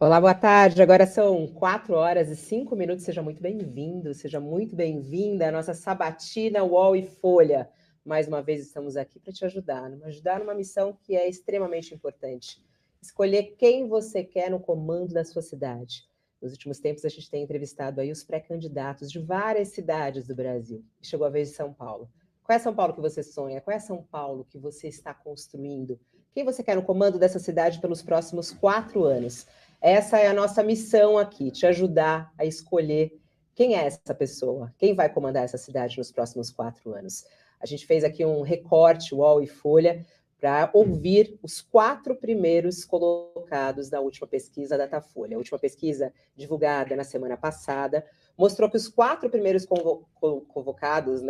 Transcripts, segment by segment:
Olá, boa tarde. Agora são 4 horas e 5 minutos. Seja muito bem-vindo, seja muito bem-vinda à nossa sabatina UOL e Folha. Mais uma vez estamos aqui para te ajudar numa missão que é extremamente importante. Escolher quem você quer no comando da sua cidade. Nos últimos tempos, a gente tem entrevistado aí os pré-candidatos de várias cidades do Brasil. Chegou a vez de São Paulo. Qual é São Paulo que você sonha? Qual é São Paulo que você está construindo? Quem você quer no comando dessa cidade pelos próximos 4 anos? Essa é a nossa missão aqui, te ajudar a escolher quem é essa pessoa, quem vai comandar essa cidade nos próximos 4 anos. A gente fez aqui um recorte, UOL e Folha, para ouvir os 4 primeiros colocados da última pesquisa Datafolha. A última pesquisa, divulgada na semana passada, mostrou que os 4 primeiros convocados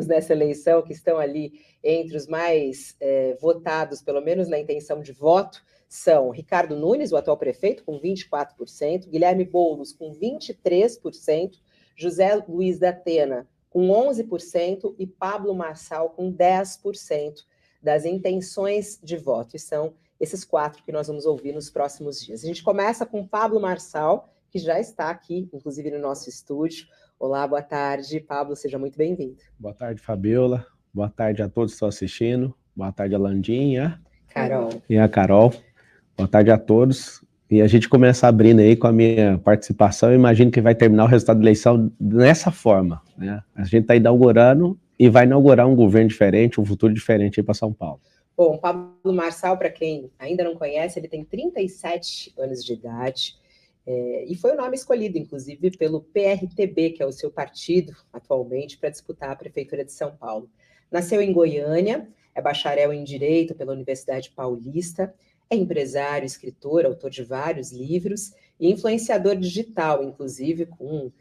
nessa eleição, que estão ali entre os mais votados, pelo menos na intenção de voto, são Ricardo Nunes, o atual prefeito, com 24%, Guilherme Boulos, com 23%, José Luiz da Atena, com 11%, e Pablo Marçal, com 10% das intenções de voto. E são esses 4 que nós vamos ouvir nos próximos dias. A gente começa com Pablo Marçal, que já está aqui, inclusive no nosso estúdio. Olá, boa tarde. Pablo, seja muito bem-vindo. Boa tarde, Fabiola. Boa tarde a todos que estão assistindo. Boa tarde, a Landinha. Carol. E a Carol. Boa tarde a todos. E a gente começa abrindo aí com a minha participação. Eu imagino que vai terminar o resultado da eleição dessa forma, né? A gente está inaugurando e vai inaugurar um governo diferente, um futuro diferente aí para São Paulo. Bom, Pablo Marçal, para quem ainda não conhece, ele tem 37 anos de idade e foi o nome escolhido, inclusive, pelo PRTB, que é o seu partido atualmente, para disputar a Prefeitura de São Paulo. Nasceu em Goiânia, é bacharel em Direito pela Universidade Paulista, é empresário, escritor, autor de vários livros e influenciador digital, inclusive, com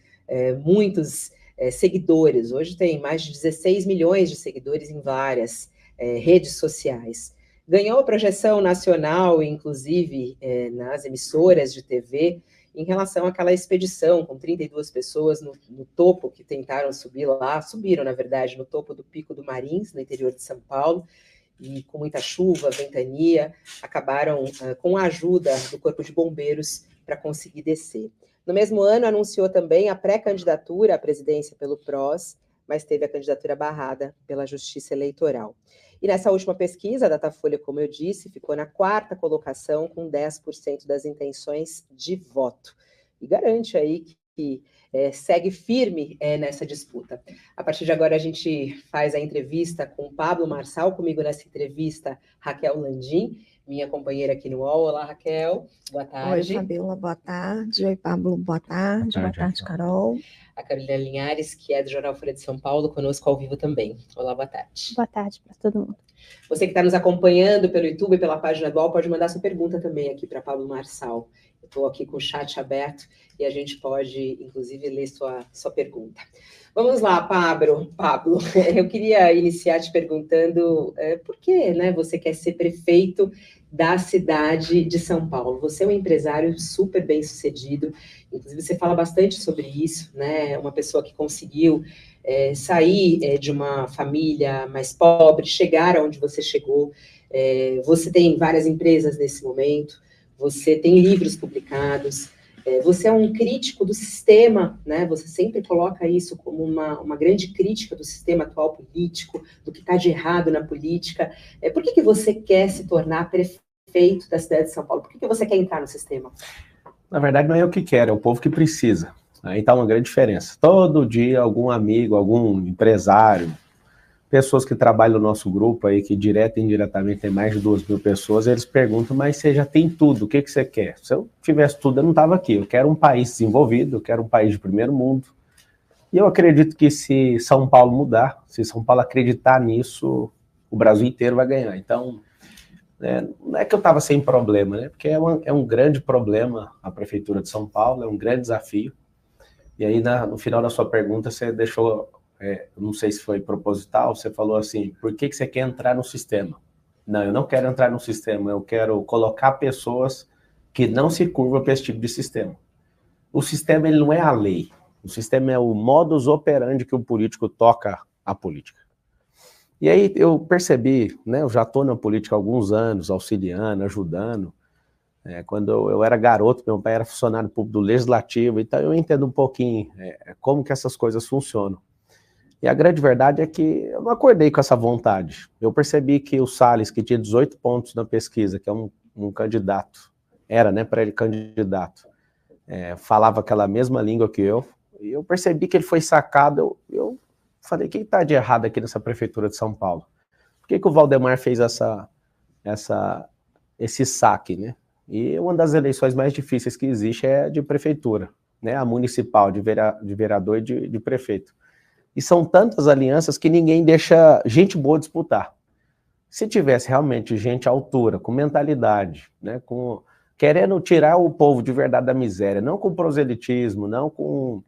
muitos seguidores. Hoje tem mais de 16 milhões de seguidores em várias redes sociais. Ganhou a projeção nacional, inclusive nas emissoras de TV, em relação àquela expedição com 32 pessoas no topo, que tentaram subir lá, subiram, na verdade, no topo do Pico do Marins, no interior de São Paulo, e com muita chuva, ventania, acabaram com a ajuda do Corpo de Bombeiros para conseguir descer. No mesmo ano, anunciou também a pré-candidatura à presidência pelo PROS, mas teve a candidatura barrada pela Justiça Eleitoral. E nessa última pesquisa, a Datafolha, como eu disse, ficou na 4ª colocação, com 10% das intenções de voto. E garante aí que segue firme nessa disputa. A partir de agora, a gente faz a entrevista com o Pablo Marçal, comigo nessa entrevista, Raquel Landim, minha companheira aqui no UOL. Olá, Raquel, boa tarde. Oi, Fabiola, boa tarde. Oi, Pablo, boa tarde. Boa tarde, Carol. A Carolina Linhares, que é do Jornal Folha de São Paulo, conosco ao vivo também. Olá, boa tarde. Boa tarde para todo mundo. Você que está nos acompanhando pelo YouTube e pela página do UOL, pode mandar sua pergunta também aqui para Pablo Marçal. Eu estou aqui com o chat aberto e a gente pode, inclusive, ler sua pergunta. Vamos lá, Pablo. Eu queria iniciar te perguntando por que você quer ser prefeito da cidade de São Paulo. Você é um empresário super bem-sucedido, inclusive você fala bastante sobre isso, né? Uma pessoa que conseguiu sair de uma família mais pobre, chegar aonde você chegou. Você tem várias empresas nesse momento, você tem livros publicados, você é um crítico do sistema, né? Você sempre coloca isso como uma grande crítica do sistema atual político, do que está de errado na política. Por que você quer se tornar prefeito da cidade de São Paulo? Por que você quer entrar no sistema? Na verdade, não é eu que quero, é o povo que precisa. Aí está uma grande diferença. Todo dia, algum amigo, algum empresário, pessoas que trabalham no nosso grupo aí, que direto e indiretamente tem mais de 2.000 pessoas, eles perguntam, mas você já tem tudo, o que você quer? Se eu tivesse tudo, eu não estava aqui. Eu quero um país desenvolvido, eu quero um país de primeiro mundo. E eu acredito que se São Paulo mudar, se São Paulo acreditar nisso, o Brasil inteiro vai ganhar. Então, não é que eu estava sem problema, né? Porque é um grande problema a Prefeitura de São Paulo, é um grande desafio. E aí, no final da sua pergunta, você deixou... não sei se foi proposital, você falou assim, por que você quer entrar no sistema? Não, eu não quero entrar no sistema, eu quero colocar pessoas que não se curvam para esse tipo de sistema. O sistema, ele não é a lei, o sistema é o modus operandi que o político toca a política. E aí eu percebi, né, eu já estou na política há alguns anos, auxiliando, ajudando, Quando eu era garoto, meu pai era funcionário público do Legislativo, então eu entendo um pouquinho como que essas coisas funcionam. E a grande verdade é que eu não acordei com essa vontade. Eu percebi que o Salles, que tinha 18 pontos na pesquisa, que é um candidato, era, né, para ele candidato, falava aquela mesma língua que eu, e eu percebi que ele foi sacado. Eu falei, o que está de errado aqui nessa prefeitura de São Paulo? Por que o Valdemar fez esse saque, né? E uma das eleições mais difíceis que existe é a de prefeitura, né? A municipal, de vereador e de prefeito. E são tantas alianças que ninguém deixa gente boa disputar. Se tivesse realmente gente à altura, com mentalidade, né, querendo tirar o povo de verdade da miséria, não com proselitismo, não com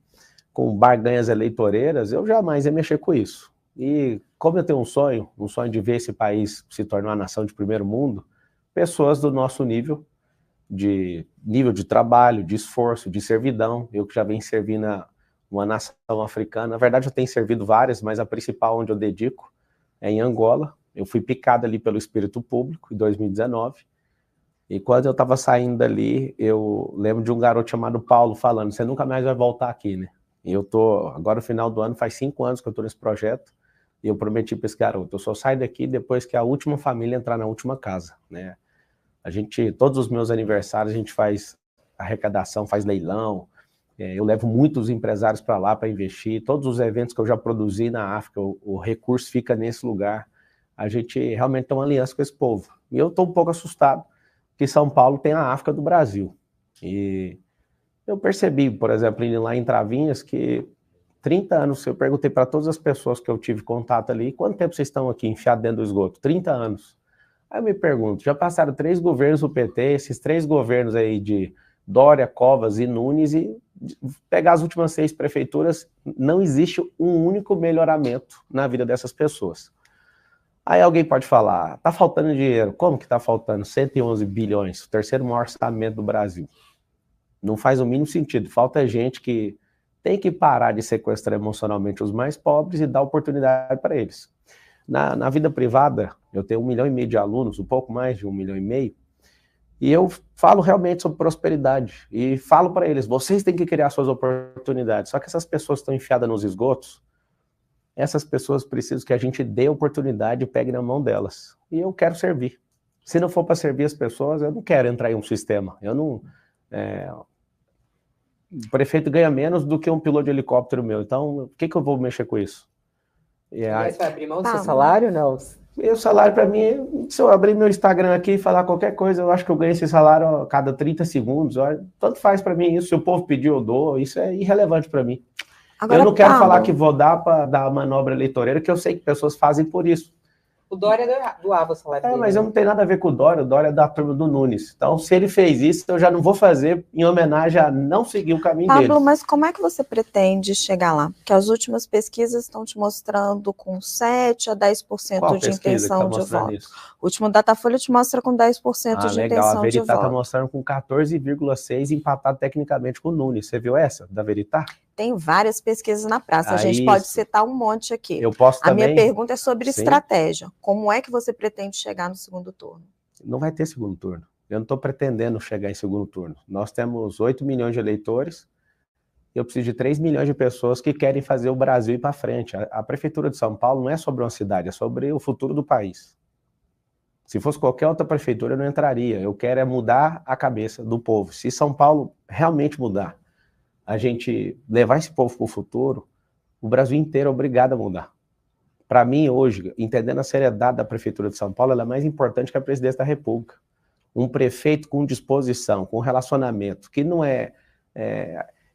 barganhas eleitoreiras, eu jamais ia mexer com isso. E como eu tenho um sonho de ver esse país se tornar uma nação de primeiro mundo, pessoas do nosso nível de trabalho, de esforço, de servidão, eu que já venho servindo uma nação africana. Na verdade, eu tenho servido várias, mas a principal onde eu dedico é em Angola. Eu fui picado ali pelo espírito público em 2019. E quando eu estava saindo dali, eu lembro de um garoto chamado Paulo falando, você nunca mais vai voltar aqui, né? E eu agora no final do ano, faz 5 anos que eu estou nesse projeto, e eu prometi para esse garoto, eu só saio daqui depois que a última família entrar na última casa, né? Todos os meus aniversários, a gente faz arrecadação, faz leilão. Eu levo muitos empresários para lá para investir. Todos os eventos que eu já produzi na África, o recurso fica nesse lugar. A gente realmente tem uma aliança com esse povo. E eu estou um pouco assustado que São Paulo tem a África do Brasil. E eu percebi, por exemplo, indo lá em Travinhas, que 30 anos, eu perguntei para todas as pessoas que eu tive contato ali, quanto tempo vocês estão aqui enfiados dentro do esgoto? 30 anos. Aí eu me pergunto, já passaram 3 governos do PT, esses 3 governos aí de Dória, Covas e Nunes, e pegar as últimas 6 prefeituras, não existe um único melhoramento na vida dessas pessoas. Aí alguém pode falar, tá faltando dinheiro. Como que tá faltando? 111 bilhões, o terceiro maior orçamento do Brasil. Não faz o mínimo sentido. Falta gente que tem que parar de sequestrar emocionalmente os mais pobres e dar oportunidade para eles. Na vida privada, eu tenho 1,5 milhão de alunos, um pouco mais de 1,5 milhão, e eu falo realmente sobre prosperidade, e falo para eles, vocês têm que criar suas oportunidades, só que essas pessoas estão enfiadas nos esgotos, essas pessoas precisam que a gente dê oportunidade e pegue na mão delas, e eu quero servir. Se não for para servir as pessoas, eu não quero entrar em um sistema, o prefeito ganha menos do que um piloto de helicóptero meu, então, por que eu vou mexer com isso? Você vai abrir mão do seu salário, não? Meu salário, para mim, se eu abrir meu Instagram aqui e falar qualquer coisa, eu acho que eu ganho esse salário a cada 30 segundos. Tanto faz para mim isso. Se o povo pedir, eu dou. Isso é irrelevante para mim. Agora, eu não quero falar que vou dar para dar manobra eleitoreira, que eu sei que pessoas fazem por isso. O Dória doava o salário dele. Mas eu não tenho nada a ver com o Dória é da turma do Nunes. Então, se ele fez isso, eu já não vou fazer em homenagem a não seguir o caminho dele. Pablo, mas como é que você pretende chegar lá? Porque as últimas pesquisas estão te mostrando com 7 a 10% de intenção de voto. O último Datafolha te mostra com 10% de intenção de voto. A Veritá está mostrando com 14,6%, empatado tecnicamente com o Nunes. Você viu essa, da Veritá? Tem várias pesquisas na praça, a gente pode citar um monte aqui. Eu posso também. A minha pergunta é sobre estratégia. Como é que você pretende chegar no segundo turno? Não vai ter segundo turno. Eu não estou pretendendo chegar em segundo turno. Nós temos 8 milhões de eleitores, eu preciso de 3 milhões de pessoas que querem fazer o Brasil ir para frente. A Prefeitura de São Paulo não é sobre uma cidade, é sobre o futuro do país. Se fosse qualquer outra prefeitura, eu não entraria. Eu quero mudar a cabeça do povo. Se São Paulo realmente mudar, a gente levar esse povo para o futuro, o Brasil inteiro é obrigado a mudar. Para mim, hoje, entendendo a seriedade da Prefeitura de São Paulo, ela é mais importante que a Presidência da República. Um prefeito com disposição, com relacionamento, que não é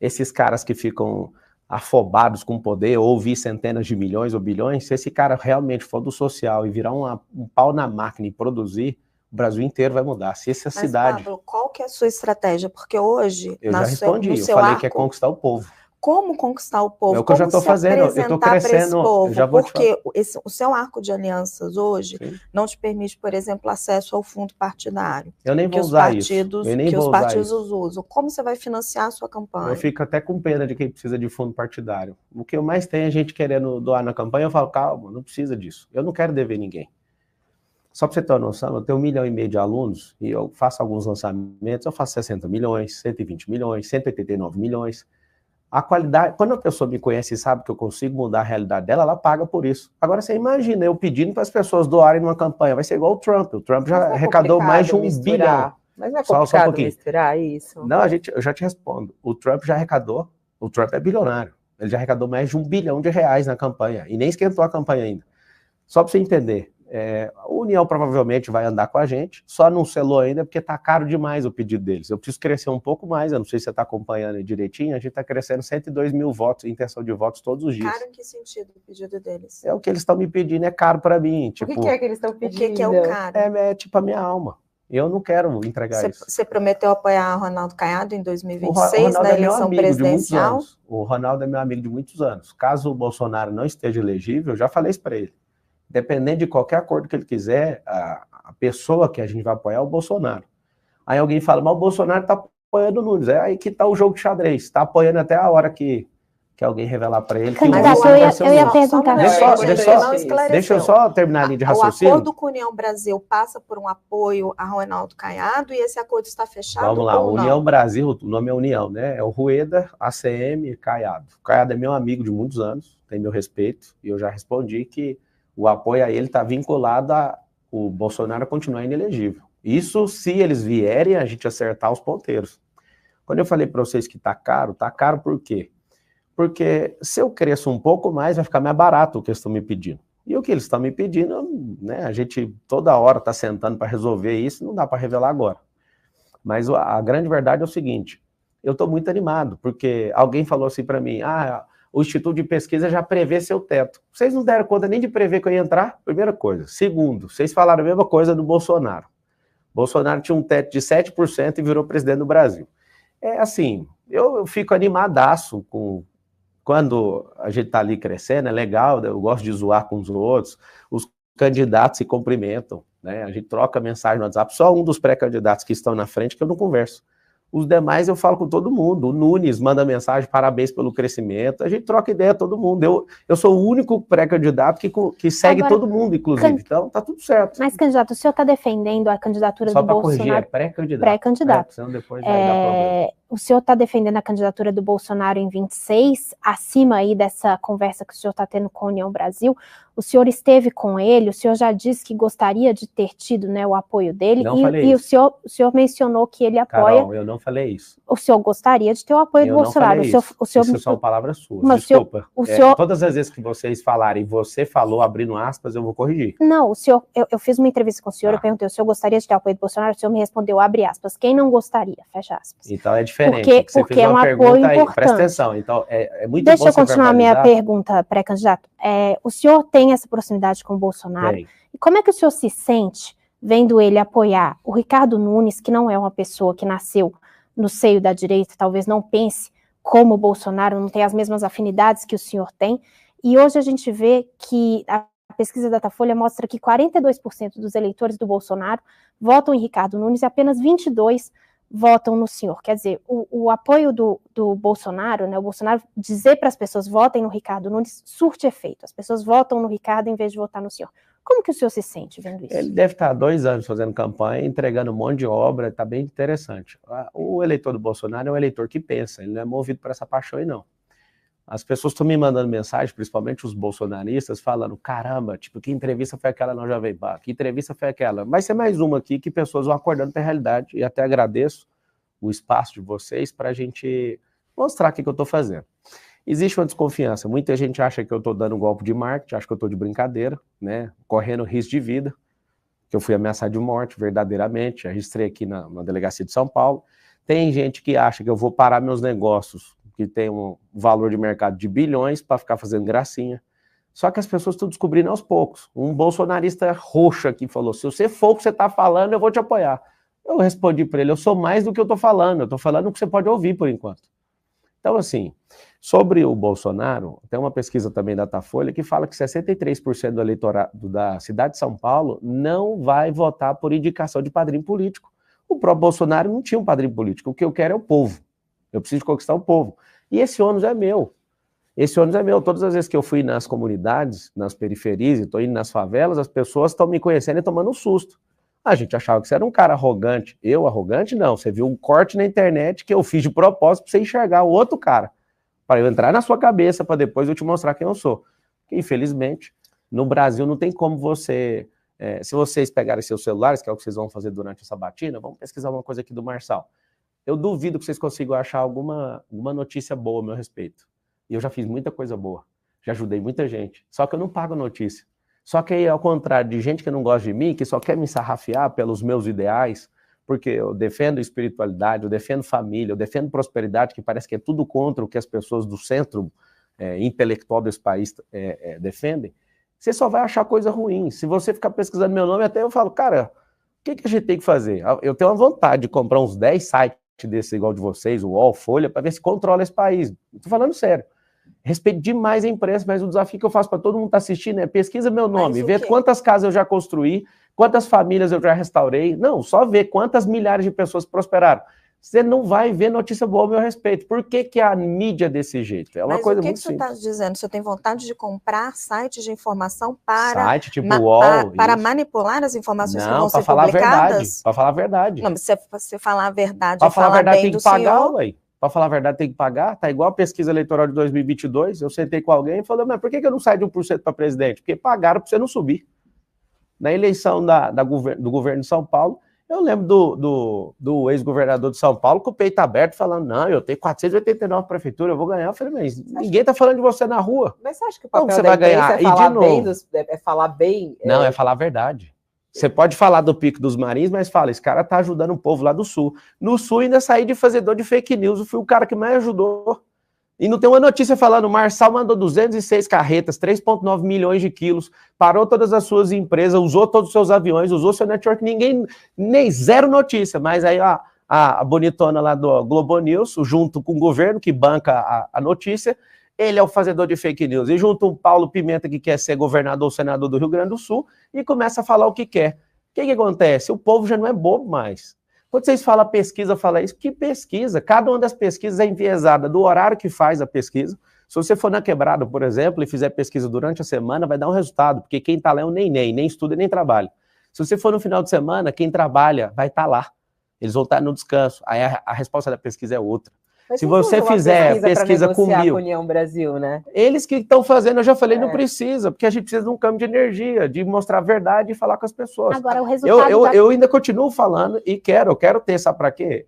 esses caras que ficam afobados com poder, ou ouvir centenas de milhões ou bilhões. Se esse cara realmente for do social e virar um pau na máquina e produzir, o Brasil inteiro vai mudar. Se essa cidade... Pablo, qual que é a sua estratégia? Porque hoje... Eu já respondi, eu falei que é conquistar o povo. Como conquistar o povo? É o que eu já estou fazendo, eu estou crescendo. Porque o seu arco de alianças hoje não te permite, por exemplo, acesso ao fundo partidário. Eu nem vou usar isso. Que os partidos usam. Como você vai financiar a sua campanha? Eu fico até com pena de quem precisa de fundo partidário. O que eu mais tenho é gente querendo doar na campanha, eu falo, calma, não precisa disso. Eu não quero dever ninguém. Só para você ter uma noção, eu tenho 1,5 milhão de alunos e eu faço alguns lançamentos, eu faço 60 milhões, 120 milhões, 189 milhões. A qualidade, quando a pessoa me conhece e sabe que eu consigo mudar a realidade dela, ela paga por isso. Agora você imagina eu pedindo para as pessoas doarem numa campanha, vai ser igual o Trump. O Trump já arrecadou mais de 1 bilhão. Mas não é complicado misturar isso? Não, eu já te respondo. O Trump já arrecadou, o Trump é bilionário. Ele já arrecadou mais de 1 bilhão de reais na campanha e nem esquentou a campanha ainda. Só para você entender. A União provavelmente vai andar com a gente, só não selou ainda porque está caro demais o pedido deles. Eu preciso crescer um pouco mais, eu não sei se você está acompanhando aí direitinho, a gente está crescendo 102 mil votos, intenção de votos todos os dias. Caro em que sentido o pedido deles? É o que eles estão me pedindo, é caro para mim. Tipo, o que é que eles estão pedindo? O que é o caro? É tipo a minha alma. Eu não quero entregar isso. Você prometeu apoiar o Ronaldo Caiado em 2026 na eleição presidencial? O Ronaldo é meu amigo de muitos anos. Caso o Bolsonaro não esteja elegível, eu já falei isso para ele. Dependendo de qualquer acordo que ele quiser, a pessoa que a gente vai apoiar é o Bolsonaro. Aí alguém fala, mas o Bolsonaro está apoiando o Nunes. É aí que está o jogo de xadrez. Está apoiando até a hora que alguém revelar para ele. Eu ia perguntar. Deixa eu só terminar a linha de raciocínio. O acordo com a União Brasil passa por um apoio a Ronaldo Caiado e esse acordo está fechado? Vamos lá, União Brasil, o nome é União, né? É o Rueda, ACM e Caiado. O Caiado é meu amigo de muitos anos, tem meu respeito, e eu já respondi que o apoio a ele está vinculado a o Bolsonaro continuar inelegível. Isso se eles vierem a gente acertar os ponteiros. Quando eu falei para vocês que tá caro por quê? Porque se eu cresço um pouco mais, vai ficar mais barato o que eles estão me pedindo. E o que eles estão me pedindo, né, a gente toda hora está sentando para resolver isso, não dá para revelar agora. Mas a grande verdade é o seguinte, eu estou muito animado, porque alguém falou assim para mim, o Instituto de Pesquisa já prevê seu teto. Vocês não deram conta nem de prever que eu ia entrar? Primeira coisa. Segundo, vocês falaram a mesma coisa do Bolsonaro. Bolsonaro tinha um teto de 7% e virou presidente do Brasil. É assim, eu fico animadaço quando a gente está ali crescendo, é legal, eu gosto de zoar com os outros, os candidatos se cumprimentam, né? A gente troca mensagem no WhatsApp, só um dos pré-candidatos que estão na frente que eu não converso. Os demais eu falo com todo mundo. O Nunes manda mensagem, parabéns pelo crescimento. A gente troca ideia todo mundo. Eu sou o único pré-candidato que segue agora, todo mundo, inclusive. Então, tá tudo certo. Mas, candidato, o senhor está defendendo a candidatura só do Bolsonaro? Só para corrigir, é pré-candidato. Pré-candidato. Senão depois vai dar problema. O senhor está defendendo a candidatura do Bolsonaro em 26, acima aí dessa conversa que o senhor está tendo com a União Brasil. O senhor esteve com ele, o senhor já disse que gostaria de ter tido, né, o apoio dele. Não falei isso. O senhor mencionou que ele apoia... Carol, eu não falei isso. O senhor gostaria de ter o apoio do Bolsonaro. Isso são palavras suas. Mas desculpa. Todas as vezes que vocês falarem, você falou, abrindo aspas, eu vou corrigir. Não, o senhor, eu fiz uma entrevista com o senhor, eu perguntei, o senhor gostaria de ter o apoio do Bolsonaro? O senhor me respondeu, abre aspas. Quem não gostaria? Fecha aspas. Então é diferente. Porque é um apoio importante. Presta atenção. Então, é muito Deixa bom eu continuar a minha pergunta, pré-candidato. O senhor tem essa proximidade com o Bolsonaro. Bem. E como é que o senhor se sente vendo ele apoiar o Ricardo Nunes, que não é uma pessoa que nasceu no seio da direita, talvez não pense como o Bolsonaro, não tem as mesmas afinidades que o senhor tem, e hoje a gente vê que a pesquisa da Datafolha mostra que 42% dos eleitores do Bolsonaro votam em Ricardo Nunes e apenas 22% votam no senhor. Quer dizer, o apoio do Bolsonaro, né, o Bolsonaro dizer para as pessoas votem no Ricardo Nunes surte efeito. As pessoas votam no Ricardo em vez de votar no senhor. Como que o senhor se sente vendo isso? Ele deve estar há 2 anos fazendo campanha, entregando um monte de obra, está bem interessante. O eleitor do Bolsonaro é um eleitor que pensa, ele não é movido por essa paixão aí, não. As pessoas estão me mandando mensagem, principalmente os bolsonaristas, falando, caramba, tipo, que entrevista foi aquela na Jovem Pan? Que entrevista foi aquela? Vai ser mais uma aqui que pessoas vão acordando para a realidade, e até agradeço o espaço de vocês para a gente mostrar o que eu estou fazendo. Existe uma desconfiança, muita gente acha que eu estou dando um golpe de marketing, acha que eu estou de brincadeira, né, correndo risco de vida, que eu fui ameaçado de morte, verdadeiramente, registrei aqui na delegacia de São Paulo. Tem gente que acha que eu vou parar meus negócios, que tem um valor de mercado de bilhões, para ficar fazendo gracinha. Só que as pessoas estão descobrindo aos poucos. Um bolsonarista roxo aqui falou, se você for o que você está falando, eu vou te apoiar. Eu respondi para ele, eu sou mais do que eu estou falando o que você pode ouvir por enquanto. Então, assim, sobre o Bolsonaro, tem uma pesquisa também da Datafolha que fala que 63% do eleitorado da cidade de São Paulo não vai votar por indicação de padrinho político. O próprio Bolsonaro não tinha um padrinho político. O que eu quero é o povo. Eu preciso conquistar o povo. E esse ônus é meu. Esse ônibus é meu. Todas as vezes que eu fui nas comunidades, nas periferias, e estou indo nas favelas, as pessoas estão me conhecendo e tomando um susto. A gente achava que você era um cara arrogante. Eu, arrogante, não. Você viu um corte na internet que eu fiz de propósito para você enxergar o outro cara. Para eu entrar na sua cabeça, para depois eu te mostrar quem eu sou. Porque, infelizmente, no Brasil não tem como você... se vocês pegarem seus celulares, que é o que vocês vão fazer durante essa batina, vamos pesquisar uma coisa aqui do Marçal. Eu duvido que vocês consigam achar alguma notícia boa a meu respeito. E eu já fiz muita coisa boa. Já ajudei muita gente. Só que eu não pago notícia. Só que aí, ao contrário de gente que não gosta de mim, que só quer me sarrafiar pelos meus ideais, porque eu defendo espiritualidade, eu defendo família, eu defendo prosperidade, que parece que é tudo contra o que as pessoas do centro intelectual desse país defendem, você só vai achar coisa ruim. Se você ficar pesquisando meu nome, até eu falo, cara, o que a gente tem que fazer? Eu tenho uma vontade de comprar uns 10 sites desses igual de vocês, o UOL, Folha, para ver se controla esse país. Estou falando sério. Respeito demais a imprensa, mas o desafio que eu faço para todo mundo que está assistindo é pesquisa meu nome, vê quantas casas eu já construí, quantas famílias eu já restaurei. Não, só ver quantas milhares de pessoas prosperaram. Você não vai ver notícia boa ao meu respeito. Por que a mídia é desse jeito? É uma coisa muito simples. Mas o que você está dizendo? Você tem vontade de comprar sites de informação para... Site tipo UOL. Para manipular as informações que vão ser publicadas? Para falar a verdade. Não, mas se você falar a verdade, para falar a verdade tem que pagar, senhor... ué. Para falar a verdade tem que pagar. Tá igual a pesquisa eleitoral de 2022. Eu sentei com alguém e falei, mas por que eu não saio de 1% para presidente? Porque pagaram para você não subir. Na eleição do governo de São Paulo, eu lembro do ex-governador de São Paulo com o peito aberto, falando, não, eu tenho 489 prefeituras, eu vou ganhar. Eu falei, mas ninguém tá falando de você na rua. Mas você acha que o papel você vai ganhar? É falar bem? Não, é falar a verdade. Você pode falar do Pico dos Marins, mas fala, esse cara tá ajudando o povo lá do Sul. No Sul ainda saí de fazedor de fake news, eu fui o cara que mais ajudou. E não tem uma notícia falando, o Marçal mandou 206 carretas, 3,9 milhões de quilos, parou todas as suas empresas, usou todos os seus aviões, usou seu network, nem zero notícia. Mas aí a bonitona lá do Globo News, junto com o governo que banca a notícia, ele é o fazedor de fake news. E junto o Paulo Pimenta, que quer ser governador ou senador do Rio Grande do Sul, e começa a falar o que quer. O que acontece? O povo já não é bobo mais. Quando vocês falam pesquisa, fala isso, que pesquisa? Cada uma das pesquisas é enviesada do horário que faz a pesquisa. Se você for na Quebrada, por exemplo, e fizer pesquisa durante a semana, vai dar um resultado, porque quem está lá é um neném, nem estuda nem trabalha. Se você for no final de semana, quem trabalha vai estar lá. Eles vão estar no descanso. Aí a resposta da pesquisa é outra. Mas se você fizer pesquisa com 1000... com a União Brasil, né? Eles que estão fazendo, eu já falei, não precisa, porque a gente precisa de um campo de energia, de mostrar a verdade e falar com as pessoas. Agora, o resultado eu ainda continuo falando e eu quero ter, sabe para quê?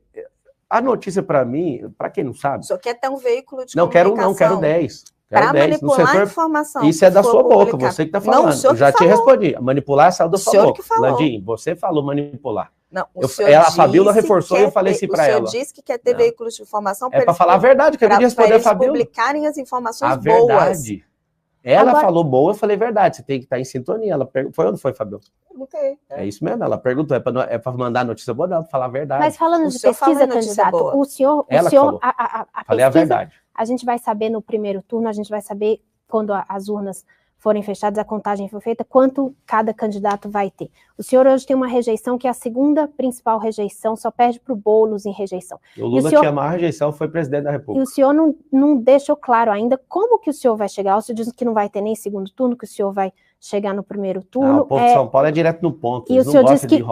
A notícia para mim, para quem não sabe... Só quer ter um veículo de comunicação. Não, quero 10. Para manipular a informação. Isso é da sua boca, você que está falando. Não, o senhor eu já te respondi. Manipular saiu da sua boca. Landim, você falou manipular. Não, a Fabíola reforçou e eu falei assim para ela. O senhor disse que quer ter veículos de informação para falar a verdade, que eu queria responder a Fabíola. Publicarem as informações boas. A verdade. Ela falou boa, eu falei verdade, você tem que estar em sintonia. Ela foi onde foi, Fabíola? Perguntei. É isso mesmo, ela perguntou, é para mandar notícia boa, não, para falar a verdade. Mas falando de pesquisa, candidato, o senhor falei a verdade. A gente vai saber no primeiro turno, a gente vai saber quando as urnas forem fechadas, a contagem for feita, quanto cada candidato vai ter. O senhor hoje tem uma rejeição que é a segunda principal rejeição, só perde para o Boulos em rejeição. O Lula tinha a maior rejeição, foi presidente da República. E o senhor não deixou claro ainda como que o senhor vai chegar. O senhor diz que não vai ter nem segundo turno, que o senhor vai chegar no primeiro turno. O povo de São Paulo é direto no ponto. E o senhor disse que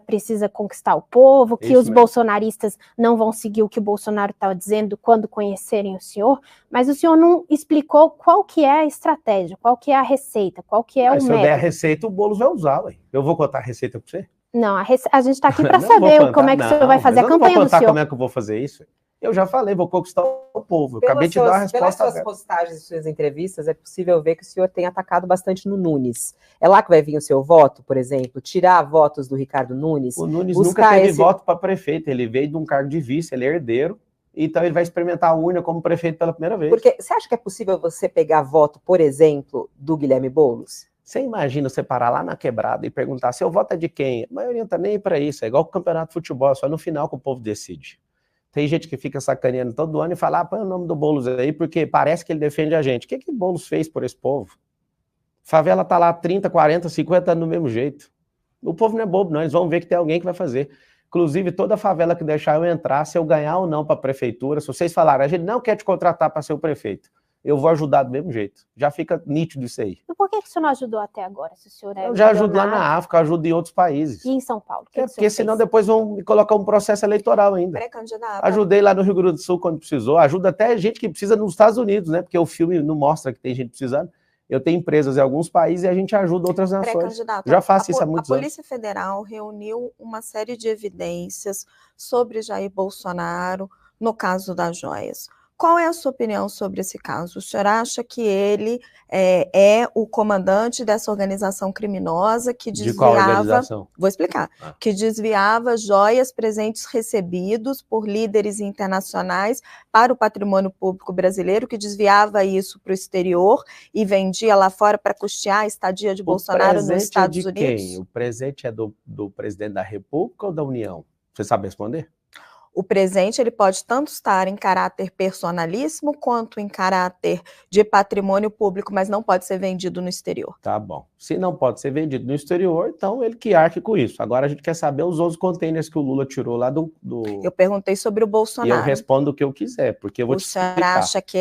precisa conquistar o povo, que os bolsonaristas não vão seguir o que o Bolsonaro estava dizendo quando conhecerem o senhor, mas o senhor não explicou qual que é a estratégia, qual que é a receita, qual que é o método. Se eu der a receita, o Boulos vai usar, ué. Eu vou contar a receita para você? Não, a gente está aqui para saber como é que o senhor vai fazer a campanha do senhor. Eu não vou contar como é que eu vou fazer isso. Eu já falei, vou conquistar o povo. Eu acabei de dar a resposta. Pelas suas postagens e suas entrevistas, é possível ver que o senhor tem atacado bastante no Nunes. É lá que vai vir o seu voto, por exemplo? Tirar votos do Ricardo Nunes? O Nunes nunca teve voto para prefeito. Ele veio de um cargo de vice, ele é herdeiro. Então ele vai experimentar a urna como prefeito pela primeira vez. Porque você acha que é possível você pegar voto, por exemplo, do Guilherme Boulos? Você imagina você parar lá na Quebrada e perguntar, seu voto é de quem? A maioria não tá nem para isso. É igual o campeonato de futebol, só no final que o povo decide. Tem gente que fica sacaneando todo ano e fala, põe o nome do Boulos aí, porque parece que ele defende a gente. O que o Boulos fez por esse povo? Favela tá lá 30, 40, 50 anos do mesmo jeito. O povo não é bobo, não. Eles vão ver que tem alguém que vai fazer. Inclusive, toda favela que deixar eu entrar, se eu ganhar ou não para a prefeitura, se vocês falarem, a gente não quer te contratar para ser o prefeito, eu vou ajudar do mesmo jeito. Já fica nítido isso aí. E por que o senhor não ajudou até agora, se o senhor é Eu já ajudo lá na África, ajudo em outros países. E em São Paulo? Porque senão depois vão me colocar um processo eleitoral ainda. Pré-candidato. Ajudei lá no Rio Grande do Sul quando precisou, ajuda até gente que precisa nos Estados Unidos, né? Porque o filme não mostra que tem gente precisando. Eu tenho empresas em alguns países e a gente ajuda outras nações. Já faço isso há muitos anos. A Polícia Federal reuniu uma série de evidências sobre Jair Bolsonaro no caso das joias. Qual é a sua opinião sobre esse caso? O senhor acha que ele é o comandante dessa organização criminosa que desviava... De qual organização? Vou explicar. Que desviava joias, presentes recebidos por líderes internacionais para o patrimônio público brasileiro, que desviava isso para o exterior e vendia lá fora para custear a estadia de Bolsonaro nos Estados Unidos? Quem? O presente é do presidente da República ou da União? Você sabe responder? O presente ele pode tanto estar em caráter personalíssimo quanto em caráter de patrimônio público, mas não pode ser vendido no exterior. Tá bom. Se não pode ser vendido no exterior, então ele que arque com isso. Agora a gente quer saber os outros containers que o Lula tirou lá do... Eu perguntei sobre o Bolsonaro. E eu respondo o que eu quiser, porque eu vou te explicar. O senhor acha que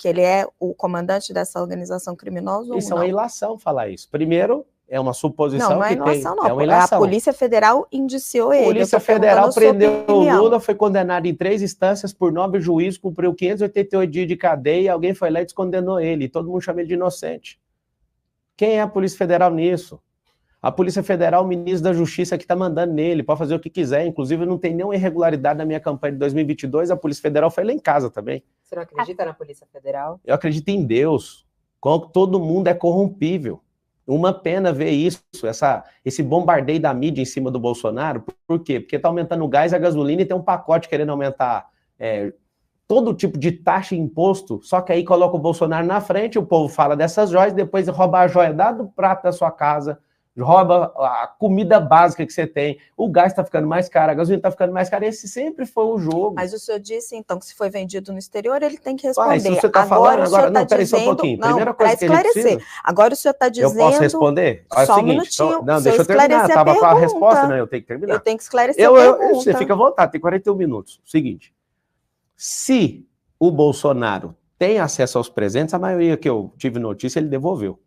ele é o comandante dessa organização criminosa ou não? Isso é uma ilação falar isso. Primeiro, é uma suposição não é que ilação, tem. Não. É uma ilação. A Polícia Federal indiciou ele. A Polícia Federal prendeu o Lula, foi condenado em 3 instâncias por 9 juízes, cumpriu 588 dias de cadeia, e alguém foi lá e descondenou ele. E todo mundo chama ele de inocente. Quem é a Polícia Federal nisso? A Polícia Federal, o ministro da Justiça que está mandando nele, pode fazer o que quiser. Inclusive, não tem nenhuma irregularidade na minha campanha de 2022, a Polícia Federal foi lá em casa também. Você não acredita na Polícia Federal? Eu acredito em Deus. Todo mundo é corrompível. Uma pena ver isso, esse bombardeio da mídia em cima do Bolsonaro. Por quê? Porque está aumentando o gás e a gasolina e tem um pacote querendo aumentar todo tipo de taxa e imposto, só que aí coloca o Bolsonaro na frente, o povo fala dessas joias, depois rouba a joia do prato da sua casa, rouba a comida básica que você tem, o gás está ficando mais caro, a gasolina está ficando mais cara, esse sempre foi o jogo. Mas o senhor disse, então, que se foi vendido no exterior, ele tem que responder. Se você está falando agora, não, peraí só um pouquinho, primeira coisa que ele precisa... Agora o senhor está dizendo... Eu posso responder? Olha só o seguinte, um minutinho, não, deixa eu terminar, eu estava com a resposta, não, eu tenho que terminar. Eu tenho que esclarecer a pergunta. Você fica à vontade, tem 41 minutos. Seguinte, se o Bolsonaro tem acesso aos presentes, a maioria que eu tive notícia, ele devolveu.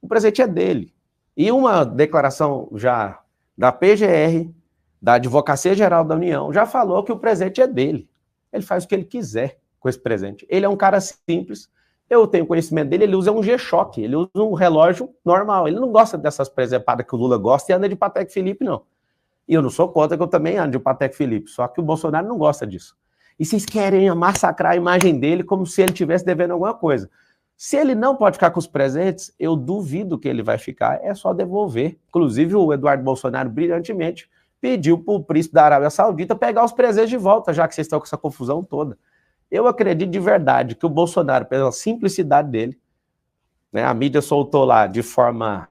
O presente é dele. E uma declaração já da PGR, da Advocacia Geral da União, já falou que o presente é dele. Ele faz o que ele quiser com esse presente. Ele é um cara simples, eu tenho conhecimento dele, ele usa um G-Shock, ele usa um relógio normal, ele não gosta dessas presepadas que o Lula gosta e anda de Patek Philippe, não. E eu não sou contra que eu também ando de Patek Philippe, só que o Bolsonaro não gosta disso. E vocês querem massacrar a imagem dele como se ele estivesse devendo alguma coisa. Se ele não pode ficar com os presentes, eu duvido que ele vai ficar, é só devolver. Inclusive, o Eduardo Bolsonaro, brilhantemente, pediu para o príncipe da Arábia Saudita pegar os presentes de volta, já que vocês estão com essa confusão toda. Eu acredito de verdade que o Bolsonaro, pela simplicidade dele, né, a mídia soltou lá de forma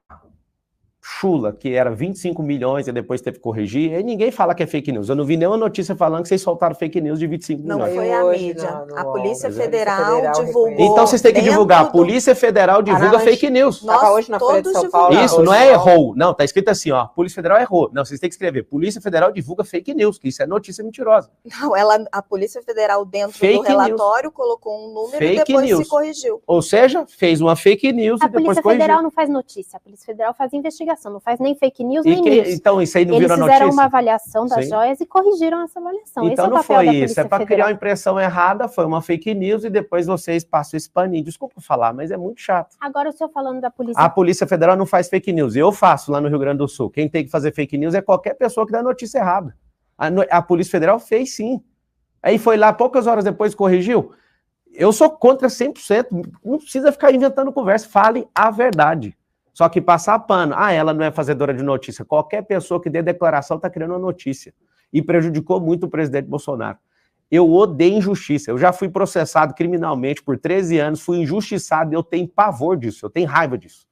chula, que era 25 milhões e depois teve que corrigir, e ninguém fala que é fake news. Eu não vi nenhuma notícia falando que vocês soltaram fake news de 25 milhões. Não foi a mídia. A Polícia Federal divulgou. Então vocês têm que divulgar. A Polícia Federal divulga fake news. Estava hoje na Folha de São Paulo. Isso, não é errou. Não, tá escrito assim, ó. Polícia Federal errou. Não, vocês têm que escrever. Polícia Federal divulga fake news, que isso é notícia mentirosa. Não, a Polícia Federal, dentro do relatório, colocou um número e depois se corrigiu. Ou seja, fez uma fake news e depois corrigiu. A Polícia Federal não faz notícia. A Polícia Federal faz investigação, não faz nem fake news, nem news. Então, isso aí não virou notícia? Eles fizeram uma avaliação das joias e corrigiram essa avaliação. Então esse é o não papel foi da isso, Polícia é para Federal. criar uma impressão errada, foi uma fake news e depois vocês passam esse paninho. Desculpa falar, mas é muito chato. Agora o senhor falando da Polícia... A Polícia Federal não faz fake news, eu faço lá no Rio Grande do Sul. Quem tem que fazer fake news é qualquer pessoa que dá notícia errada. A Polícia Federal fez sim. Aí foi lá, poucas horas depois corrigiu. Eu sou contra 100%, não precisa ficar inventando conversa, fale a verdade. Só que passar pano, ela não é fazedora de notícia. Qualquer pessoa que dê declaração está criando uma notícia. E prejudicou muito o presidente Bolsonaro. Eu odeio injustiça. Eu já fui processado criminalmente por 13 anos, fui injustiçado e eu tenho pavor disso, eu tenho raiva disso.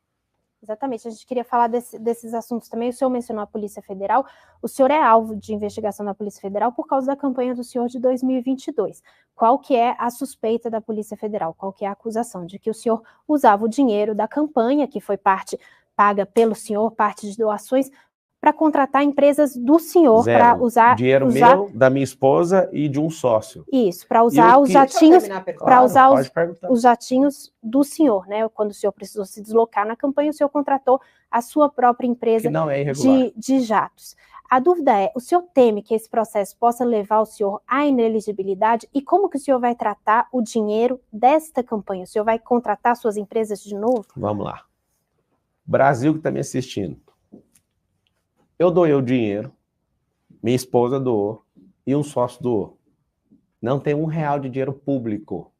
Exatamente, a gente queria falar desses assuntos também. O senhor mencionou a Polícia Federal. O senhor é alvo de investigação da Polícia Federal por causa da campanha do senhor de 2022. Qual que é a suspeita da Polícia Federal? Qual que é a acusação? De que o senhor usava o dinheiro da campanha, que foi parte paga pelo senhor, parte de doações, para contratar empresas do senhor, para usar... Dinheiro meu, da minha esposa e de um sócio. Isso, para usar os jatinhos, os jatinhos do senhor, né? Quando o senhor precisou se deslocar na campanha, o senhor contratou a sua própria empresa de jatos. A dúvida é, o senhor teme que esse processo possa levar o senhor à inelegibilidade? E como que o senhor vai tratar o dinheiro desta campanha? O senhor vai contratar suas empresas de novo? Vamos lá. Brasil que está me assistindo. Eu doei o dinheiro, minha esposa doou e um sócio doou. Não tem R$1 de dinheiro público.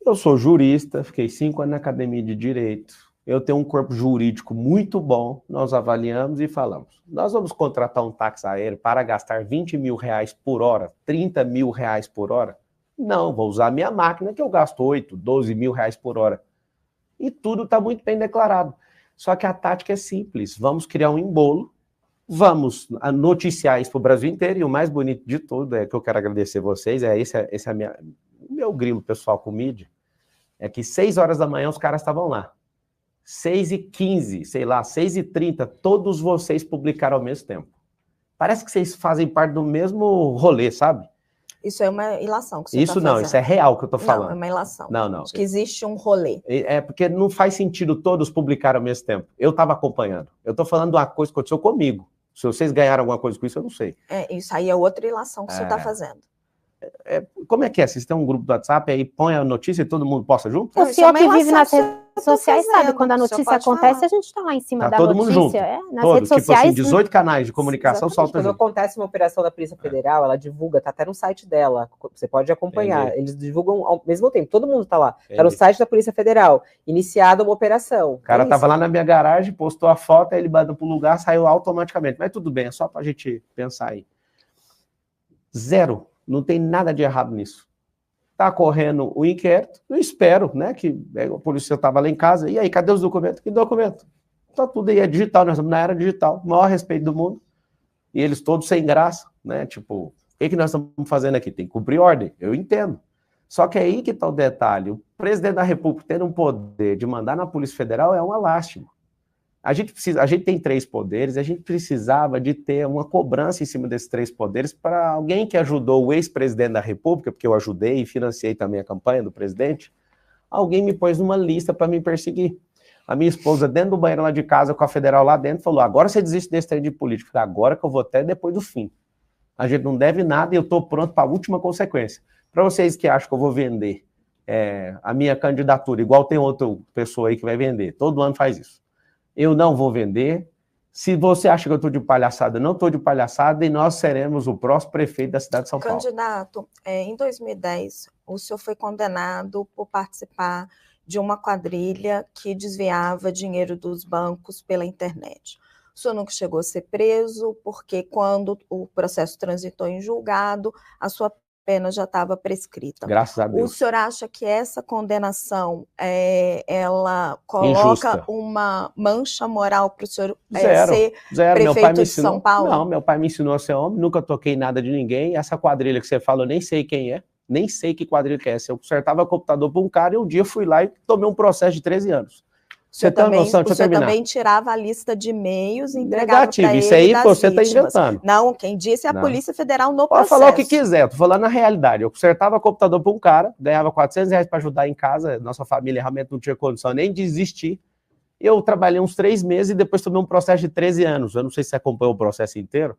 Eu sou jurista, fiquei 5 anos na academia de direito. Eu tenho um corpo jurídico muito bom, nós avaliamos e falamos. Nós vamos contratar um táxi aéreo para gastar R$20 mil por hora, R$30 mil por hora? Não, vou usar a minha máquina que eu gasto 8, 12 mil reais por hora. E tudo está muito bem declarado. Só que a tática é simples, vamos criar um embolo, vamos noticiar isso para o Brasil inteiro, e o mais bonito de tudo, é que eu quero agradecer vocês, esse é meu grilo pessoal com mídia, é que 6 horas da manhã os caras estavam lá. 6h15, sei lá, 6h30, todos vocês publicaram ao mesmo tempo. Parece que vocês fazem parte do mesmo rolê, sabe? Isso é uma ilação que você Isso não, isso é real que eu tô falando. Não, é uma ilação. Não. Acho que existe um rolê. É porque não faz sentido todos publicarem ao mesmo tempo. Eu estava acompanhando. Eu tô falando de uma coisa que aconteceu comigo. Se vocês ganharam alguma coisa com isso, eu não sei. Isso aí é outra ilação que você está fazendo. Como é que é? Vocês têm um grupo do WhatsApp, aí põe a notícia e todo mundo posta junto? O senhor que vive nas redes sociais sabe, quando a notícia acontece, a gente está lá em cima da todo notícia. Mundo junto. Nas todos, redes sociais. Tipo assim, 18 canais de comunicação soltam junto. Quando acontece uma operação da Polícia Federal, ela divulga, tá até no site dela, você pode acompanhar. Entendi. Eles divulgam ao mesmo tempo, todo mundo tá lá. Entendi. Tá no site da Polícia Federal, iniciada uma operação. O cara tava lá na minha garagem, postou a foto, aí ele mandou pro lugar, saiu automaticamente. Mas tudo bem, é só pra gente pensar aí. Zero. Não tem nada de errado nisso. Tá correndo o inquérito, eu espero, né, que a polícia estava lá em casa, e aí, cadê os documentos? Que documento? Tá tudo aí, é digital, nós estamos na era digital, o maior respeito do mundo, e eles todos sem graça, né, tipo, o que nós estamos fazendo aqui? Tem que cumprir ordem, eu entendo. Só que é aí que tá o detalhe, o presidente da República tendo um poder de mandar na Polícia Federal é uma lástima. A gente tem 3 poderes, a gente precisava de ter uma cobrança em cima desses 3 poderes para alguém que ajudou o ex-presidente da República, porque eu ajudei e financiei também a campanha do presidente, alguém me pôs numa lista para me perseguir. A minha esposa, dentro do banheiro lá de casa, com a federal lá dentro, falou, agora você desiste desse trem de político. Falei, agora que eu vou até depois do fim. A gente não deve nada e eu estou pronto para a última consequência. Para vocês que acham que eu vou vender a minha candidatura, igual tem outra pessoa aí que vai vender, todo ano faz isso. Eu não vou vender. Se você acha que eu estou de palhaçada, não estou de palhaçada, e nós seremos o próximo prefeito da cidade de São Paulo. Candidato, em 2010, o senhor foi condenado por participar de uma quadrilha que desviava dinheiro dos bancos pela internet. O senhor nunca chegou a ser preso, porque quando o processo transitou em julgado, a sua pena já estava prescrita. Graças a Deus. O senhor acha que essa condenação, ela coloca injusta, uma mancha moral para o senhor zero. prefeito de São Paulo? Não, meu pai me ensinou a ser homem, nunca toquei nada de ninguém. Essa quadrilha que você fala, eu nem sei quem é, nem sei que quadrilha que é essa. Eu consertava computador para um cara e um dia fui lá e tomei um processo de 13 anos. Você tem noção? Deixa eu terminar. Você também tirava a lista de e-mails e entregava para ele. Isso aí você está inventando. Não, quem disse é a Polícia Federal no processo. Pode falar o que quiser, eu tô falando na realidade. Eu consertava computador para um cara, ganhava R$400 para ajudar em casa, nossa família realmente não tinha condição nem de existir. Eu trabalhei uns 3 meses e depois tomei um processo de 13 anos. Eu não sei se você acompanhou o processo inteiro.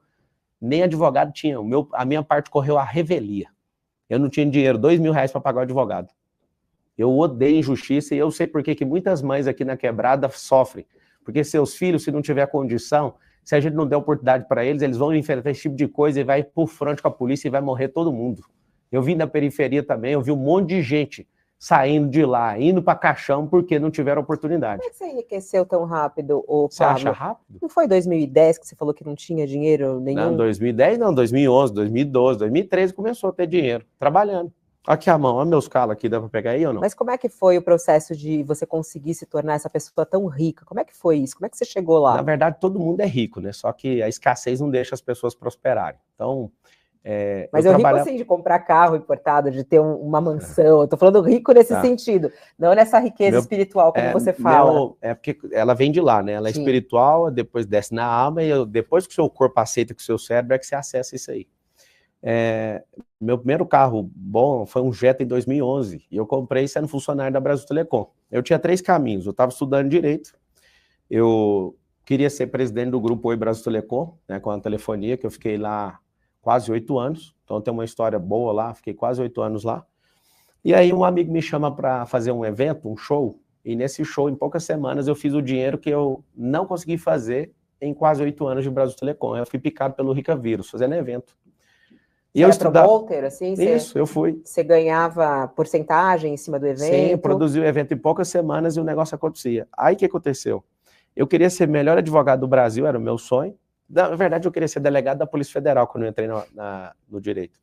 Nem advogado tinha. A minha parte correu à revelia. Eu não tinha dinheiro, R$2 mil para pagar o advogado. Eu odeio injustiça e eu sei por que muitas mães aqui na quebrada sofrem. Porque seus filhos, se não tiver condição, se a gente não der oportunidade para eles, eles vão enfrentar esse tipo de coisa e vai por frente com a polícia e vai morrer todo mundo. Eu vim da periferia também, eu vi um monte de gente saindo de lá, indo para caixão porque não tiveram oportunidade. Como é que você enriqueceu tão rápido, Pablo? Você acha rápido? Não foi 2010 que você falou que não tinha dinheiro nenhum? Não, 2010 não, 2011, 2012, 2013 começou a ter dinheiro, trabalhando. Aqui a mão, olha meus calos aqui, dá para pegar aí ou não? Mas como é que foi o processo de você conseguir se tornar essa pessoa tão rica? Como é que foi isso? Como é que você chegou lá? Na verdade, todo mundo é rico, né? Só que a escassez não deixa as pessoas prosperarem. Então, Mas eu rico assim de comprar carro importado, de ter uma mansão. Eu tô falando rico nesse sentido, não nessa riqueza espiritual, como você fala. É porque ela vem de lá, né? Ela é espiritual, depois desce na alma, e depois que o seu corpo aceita que o seu cérebro é que você acessa isso aí. Meu primeiro carro bom foi um Jetta em 2011, e eu comprei sendo funcionário da Brasil Telecom. Eu tinha 3 caminhos, eu estava estudando Direito, eu queria ser presidente do grupo Oi Brasil Telecom, né, com a telefonia, que eu fiquei lá quase 8 anos, então tem uma história boa lá, fiquei quase 8 anos lá. E aí um amigo me chama para fazer um evento, um show, e nesse show, em poucas semanas, eu fiz o dinheiro que eu não consegui fazer em quase 8 anos de Brasil Telecom. Eu fui picado pelo Rica Vírus, fazendo evento. E eu estudava... promoter, assim? Isso, eu fui. Você ganhava porcentagem em cima do evento? Sim, eu produzi o evento em poucas semanas e o negócio acontecia. Aí o que aconteceu? Eu queria ser melhor advogado do Brasil, era o meu sonho. Na verdade, eu queria ser delegado da Polícia Federal quando eu entrei no Direito.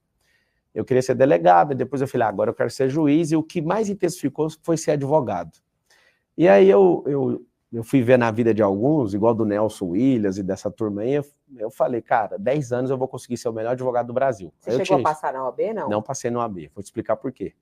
Eu queria ser delegado, e depois eu falei, agora eu quero ser juiz, e o que mais intensificou foi ser advogado. E aí eu fui ver na vida de alguns, igual do Nelson Williams e dessa turma aí, eu falei, cara, 10 anos eu vou conseguir ser o melhor advogado do Brasil. Você chegou a passar na OAB, não? Não passei na OAB, vou te explicar por quê.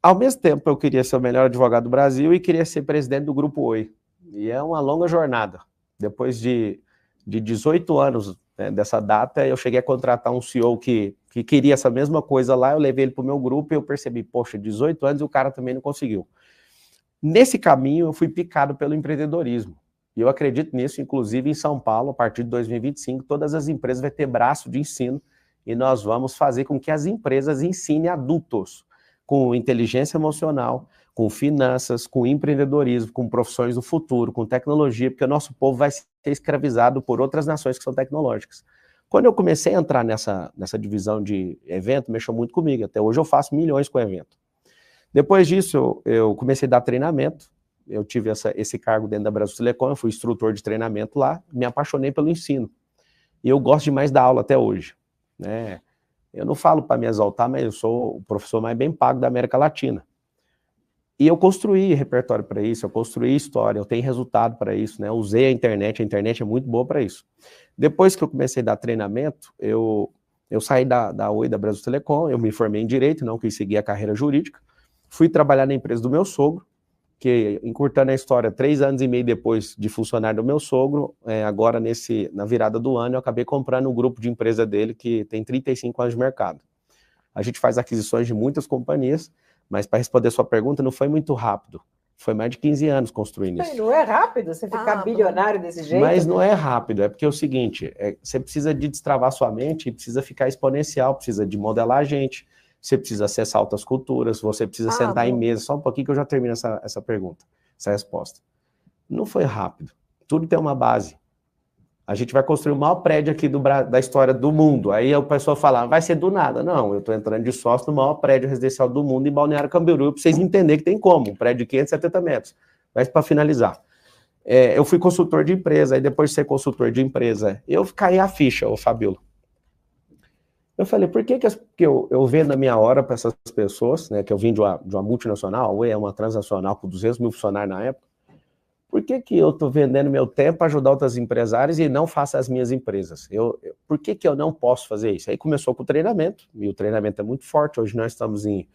Ao mesmo tempo, eu queria ser o melhor advogado do Brasil e queria ser presidente do Grupo Oi. E é uma longa jornada. Depois de 18 anos, né, dessa data, eu cheguei a contratar um CEO que queria essa mesma coisa lá, eu levei ele para o meu grupo e eu percebi, poxa, 18 anos e o cara também não conseguiu. Nesse caminho, eu fui picado pelo empreendedorismo. E eu acredito nisso, inclusive em São Paulo, a partir de 2025, todas as empresas vão ter braço de ensino e nós vamos fazer com que as empresas ensinem adultos com inteligência emocional, com finanças, com empreendedorismo, com profissões do futuro, com tecnologia, porque o nosso povo vai ser escravizado por outras nações que são tecnológicas. Quando eu comecei a entrar nessa divisão de evento, mexeu muito comigo. Até hoje eu faço milhões com evento. Depois disso, eu comecei a dar treinamento. Eu tive esse cargo dentro da Brasil Telecom, eu fui instrutor de treinamento lá, me apaixonei pelo ensino. E eu gosto demais da aula até hoje, né? Eu não falo para me exaltar, mas eu sou o professor mais bem pago da América Latina. E eu construí repertório para isso, eu construí história, eu tenho resultado para isso, né? Eu usei a internet é muito boa para isso. Depois que eu comecei a dar treinamento, eu saí da Oi, da Brasil Telecom, eu me formei em Direito, não quis seguir a carreira jurídica, fui trabalhar na empresa do meu sogro, que, encurtando a história, 3 anos e meio depois de funcionário do meu sogro, agora na virada do ano, eu acabei comprando um grupo de empresa dele que tem 35 anos de mercado. A gente faz aquisições de muitas companhias, mas para responder a sua pergunta, não foi muito rápido. Foi mais de 15 anos construindo isso. Não é rápido você ficar bilionário desse jeito? Mas não é rápido, é porque é o seguinte, você precisa de destravar sua mente e precisa ficar exponencial, precisa de modelar a gente, você precisa acessar altas culturas, você precisa sentar em mesa. Só um pouquinho que eu já termino essa pergunta, essa resposta. Não foi rápido. Tudo tem uma base. A gente vai construir o maior prédio aqui da história do mundo. Aí a pessoa fala, vai ser do nada. Não, eu estou entrando de sócio no maior prédio residencial do mundo em Balneário Camboriú, para vocês entenderem que tem como. Um prédio de 570 metros. Mas para finalizar, eu fui consultor de empresa, aí depois de ser consultor de empresa, eu caí a ficha, ô Fabíola. Eu falei, por que eu vendo a minha hora para essas pessoas, né, que eu vim de uma multinacional, a Oi é uma transnacional com 200 mil funcionários na época, por que eu estou vendendo meu tempo para ajudar outras empresários e não faço as minhas empresas? Por que eu não posso fazer isso? Aí começou com o treinamento, e o treinamento é muito forte, hoje nós estamos em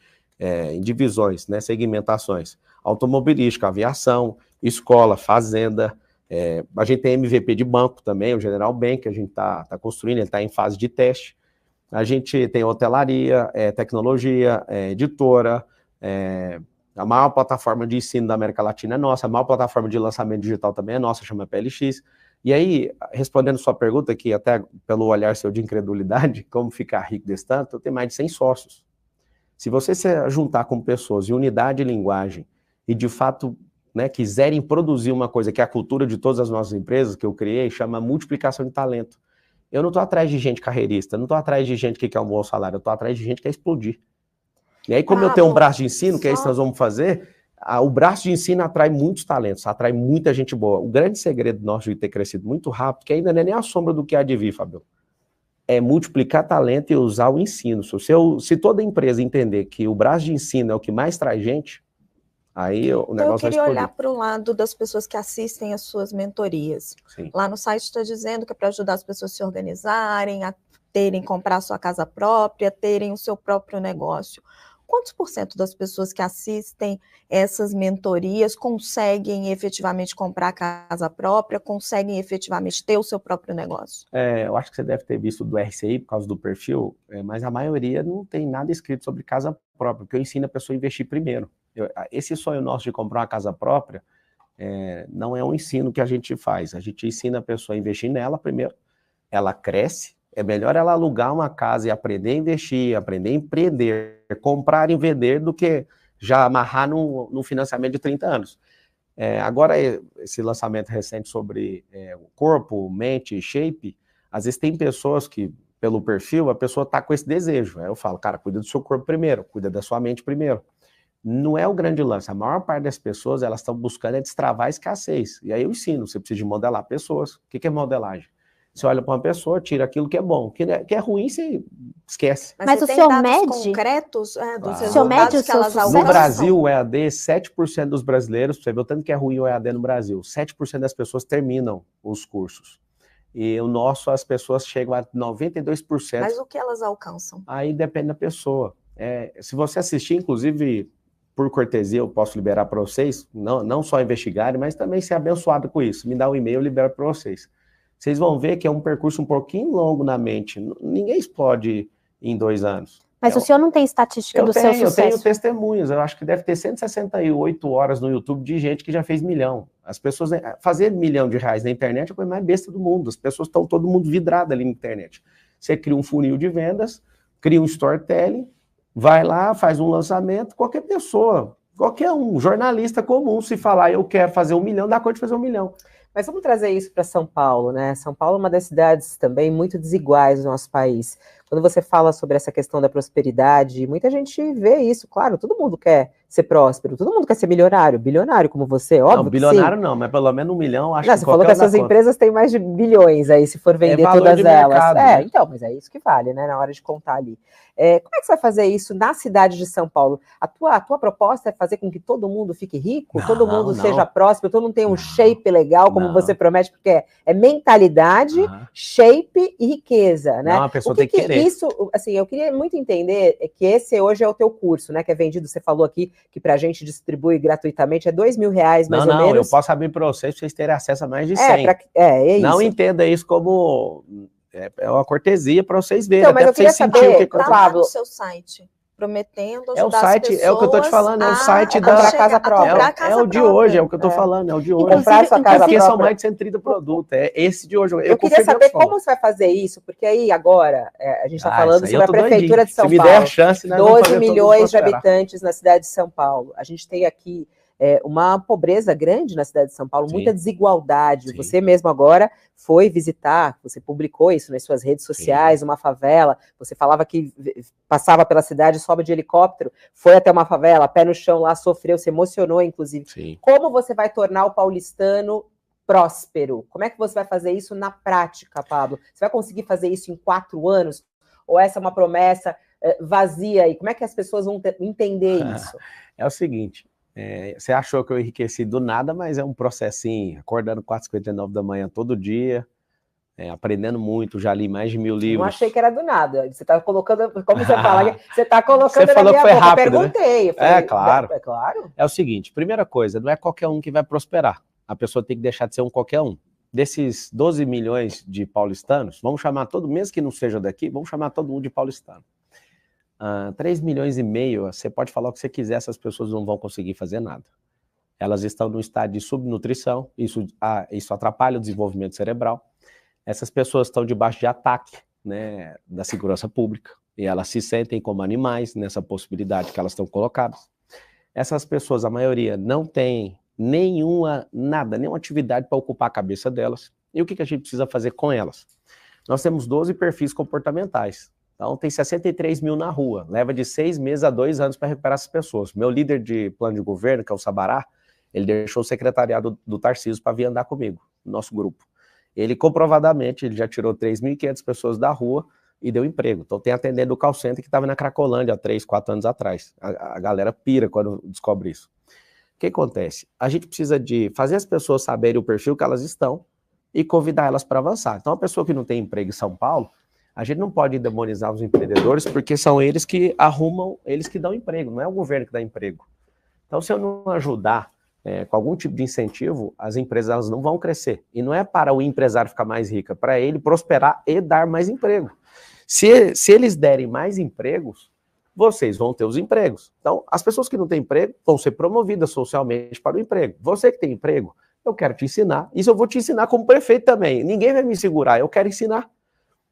divisões, né, segmentações, automobilística, aviação, escola, fazenda, a gente tem MVP de banco também, o General Bank, a gente está construindo, ele está em fase de teste. A gente tem hotelaria, tecnologia, editora, a maior plataforma de ensino da América Latina é nossa, a maior plataforma de lançamento digital também é nossa, chama PLX. E aí, respondendo sua pergunta, que até pelo olhar seu de incredulidade, como ficar rico desse tanto, eu tenho mais de 100 sócios. Se você se juntar com pessoas de unidade de linguagem e de fato, né, quiserem produzir uma coisa que é a cultura de todas as nossas empresas, que eu criei, chama multiplicação de talento. Eu não estou atrás de gente carreirista, não estou atrás de gente que quer um bom salário, eu estou atrás de gente que quer explodir. E aí, como eu tenho um braço de ensino, que é isso que nós vamos fazer, o braço de ensino atrai muitos talentos, atrai muita gente boa. O grande segredo nosso de ter crescido muito rápido, que ainda não é nem a sombra do que há de vir, Fabio, é multiplicar talento e usar o ensino. Se toda empresa entender que o braço de ensino é o que mais traz gente, aí o negócio vai explodir. Eu queria olhar para o lado das pessoas que assistem às suas mentorias. Sim. Lá no site está dizendo que é para ajudar as pessoas a se organizarem, a comprar sua casa própria, terem o seu próprio negócio. Quantos por cento das pessoas que assistem essas mentorias conseguem efetivamente comprar a casa própria, conseguem efetivamente ter o seu próprio negócio? Eu acho que você deve ter visto do RCI por causa do perfil, mas a maioria não tem nada escrito sobre casa própria, porque eu ensino a pessoa a investir primeiro. Esse sonho nosso de comprar uma casa própria não é um ensino que a gente faz, a gente ensina a pessoa a investir nela primeiro, ela cresce. É melhor ela alugar uma casa e aprender a investir, aprender a empreender, comprar e vender, do que já amarrar no financiamento de 30 anos. Agora, esse lançamento recente sobre o corpo, mente, shape, às vezes tem pessoas que, pelo perfil, a pessoa está com esse desejo. Aí eu falo, cara, cuida do seu corpo primeiro, cuida da sua mente primeiro. Não é o grande lance. A maior parte das pessoas, elas estão buscando destravar a escassez. E aí eu ensino, você precisa de modelar pessoas. O que é modelagem? Você olha para uma pessoa, tira aquilo que é bom. O que é ruim, você esquece. Mas o senhor mede? Concretos dos o senhor mede o seu sucesso? No Brasil, o EAD, 7% dos brasileiros, você vê o tanto que é ruim o EAD no Brasil, 7% das pessoas terminam os cursos. E o nosso, as pessoas chegam a 92%. Mas o que elas alcançam? Aí depende da pessoa. Se você assistir, inclusive, por cortesia, eu posso liberar para vocês, não só investigarem, mas também ser abençoado com isso. Me dá um e-mail, eu libero para vocês. Vocês vão ver que é um percurso um pouquinho longo na mente. Ninguém explode em 2 anos. Mas o senhor não tem estatística do seu sucesso? Eu tenho testemunhos. Eu acho que deve ter 168 horas no YouTube de gente que já fez milhão. As pessoas... Fazer R$1 milhão na internet é a coisa mais besta do mundo. As pessoas estão todo mundo vidrado ali na internet. Você cria um funil de vendas, cria um storytelling, vai lá, faz um lançamento. Qualquer pessoa, qualquer um, jornalista comum, se falar eu quero fazer 1 milhão, dá conta de fazer 1 milhão. Mas vamos trazer isso para São Paulo, né? São Paulo é uma das cidades também muito desiguais do nosso país. Quando você fala sobre essa questão da prosperidade, muita gente vê isso, claro, todo mundo quer ser próspero, todo mundo quer ser milionário, bilionário como você, óbvio. Não, bilionário não, mas pelo menos 1 milhão, acho que você falou que essas empresas têm mais de bilhões aí, se for vender todas elas. Mercado, né? Então, mas é isso que vale, né, na hora de contar ali. Como é que você vai fazer isso na cidade de São Paulo? A tua proposta é fazer com que todo mundo fique rico, todo mundo seja próspero, todo mundo tenha um shape legal, como você promete, porque é mentalidade, shape e riqueza, né? Não, a pessoa tem que querer. Isso, assim, eu queria muito entender que esse hoje é o teu curso, né, que é vendido, você falou aqui, que pra gente distribui gratuitamente, é R$2.000 mais ou menos. Não, eu posso abrir para vocês terem acesso a mais de 100. É isso. Não entenda isso como... É uma cortesia para vocês verem. Então, mas eu queria saber, o que tá no seu site, prometendo ajudar o site, as pessoas. É o que eu tô te falando, é o site da casa própria. É o de hoje, é o que eu tô falando, é o de hoje. Comprar sua casa própria. São mais de 130 produtos, é esse de hoje. Eu queria saber como você vai fazer isso, porque aí agora, a gente está falando sobre a Prefeitura de São Paulo. Se me der a chance, 12 milhões de habitantes na cidade de São Paulo. A gente tem aqui uma pobreza grande na cidade de São Paulo, muita desigualdade. Sim. Você mesmo agora foi visitar, você publicou isso nas suas redes sociais, uma favela, você falava que passava pela cidade, sobe de helicóptero, foi até uma favela, pé no chão lá, sofreu, se emocionou, inclusive. Sim. Como você vai tornar o paulistano próspero? Como é que você vai fazer isso na prática, Pablo? Você vai conseguir fazer isso em 4 anos? Ou essa é uma promessa vazia? E como é que as pessoas vão entender isso? É o seguinte... você achou que eu enriqueci do nada, mas é um processinho, acordando 4h59 da manhã todo dia, aprendendo muito, já li mais de 1000 livros. Não achei que era do nada, você está colocando, como você fala, você está colocando você falou que foi boca. rápido, eu perguntei. Né? Falei, claro. É claro. É o seguinte, primeira coisa, não é qualquer um que vai prosperar, a pessoa tem que deixar de ser um qualquer um. Desses 12 milhões de paulistanos, vamos chamar todo, mesmo que não seja daqui, vamos chamar todo mundo de paulistano. 3,5 milhões, você pode falar o que você quiser, essas pessoas não vão conseguir fazer nada. Elas estão num estado de subnutrição, isso atrapalha o desenvolvimento cerebral. Essas pessoas estão debaixo de ataque, né, da segurança pública, e elas se sentem como animais nessa possibilidade que elas estão colocadas. Essas pessoas, a maioria, não tem nenhuma atividade para ocupar a cabeça delas. E o que a gente precisa fazer com elas? Nós temos 12 perfis comportamentais. Então, tem 63 mil na rua. Leva de 6 meses a 2 anos para recuperar essas pessoas. Meu líder de plano de governo, que é o Sabará, ele deixou o secretariado do Tarcísio para vir andar comigo, no nosso grupo. Ele, comprovadamente, ele já tirou 3.500 pessoas da rua e deu emprego. Então, tem atendente do call center que estava na Cracolândia há 3, 4 anos atrás. A galera pira quando descobre isso. O que acontece? A gente precisa de fazer as pessoas saberem o perfil que elas estão e convidar elas para avançar. Então, a pessoa que não tem emprego em São Paulo, A gente não pode demonizar os empreendedores, porque são eles que arrumam, eles que dão emprego, não é o governo que dá emprego. Então, se eu não ajudar com algum tipo de incentivo, as empresas elas não vão crescer. E não é para o empresário ficar mais rico, é para ele prosperar e dar mais emprego. Se eles derem mais empregos, vocês vão ter os empregos. Então, as pessoas que não têm emprego vão ser promovidas socialmente para o emprego. Você que tem emprego, eu quero te ensinar. Isso eu vou te ensinar como prefeito também. Ninguém vai me segurar, eu quero ensinar.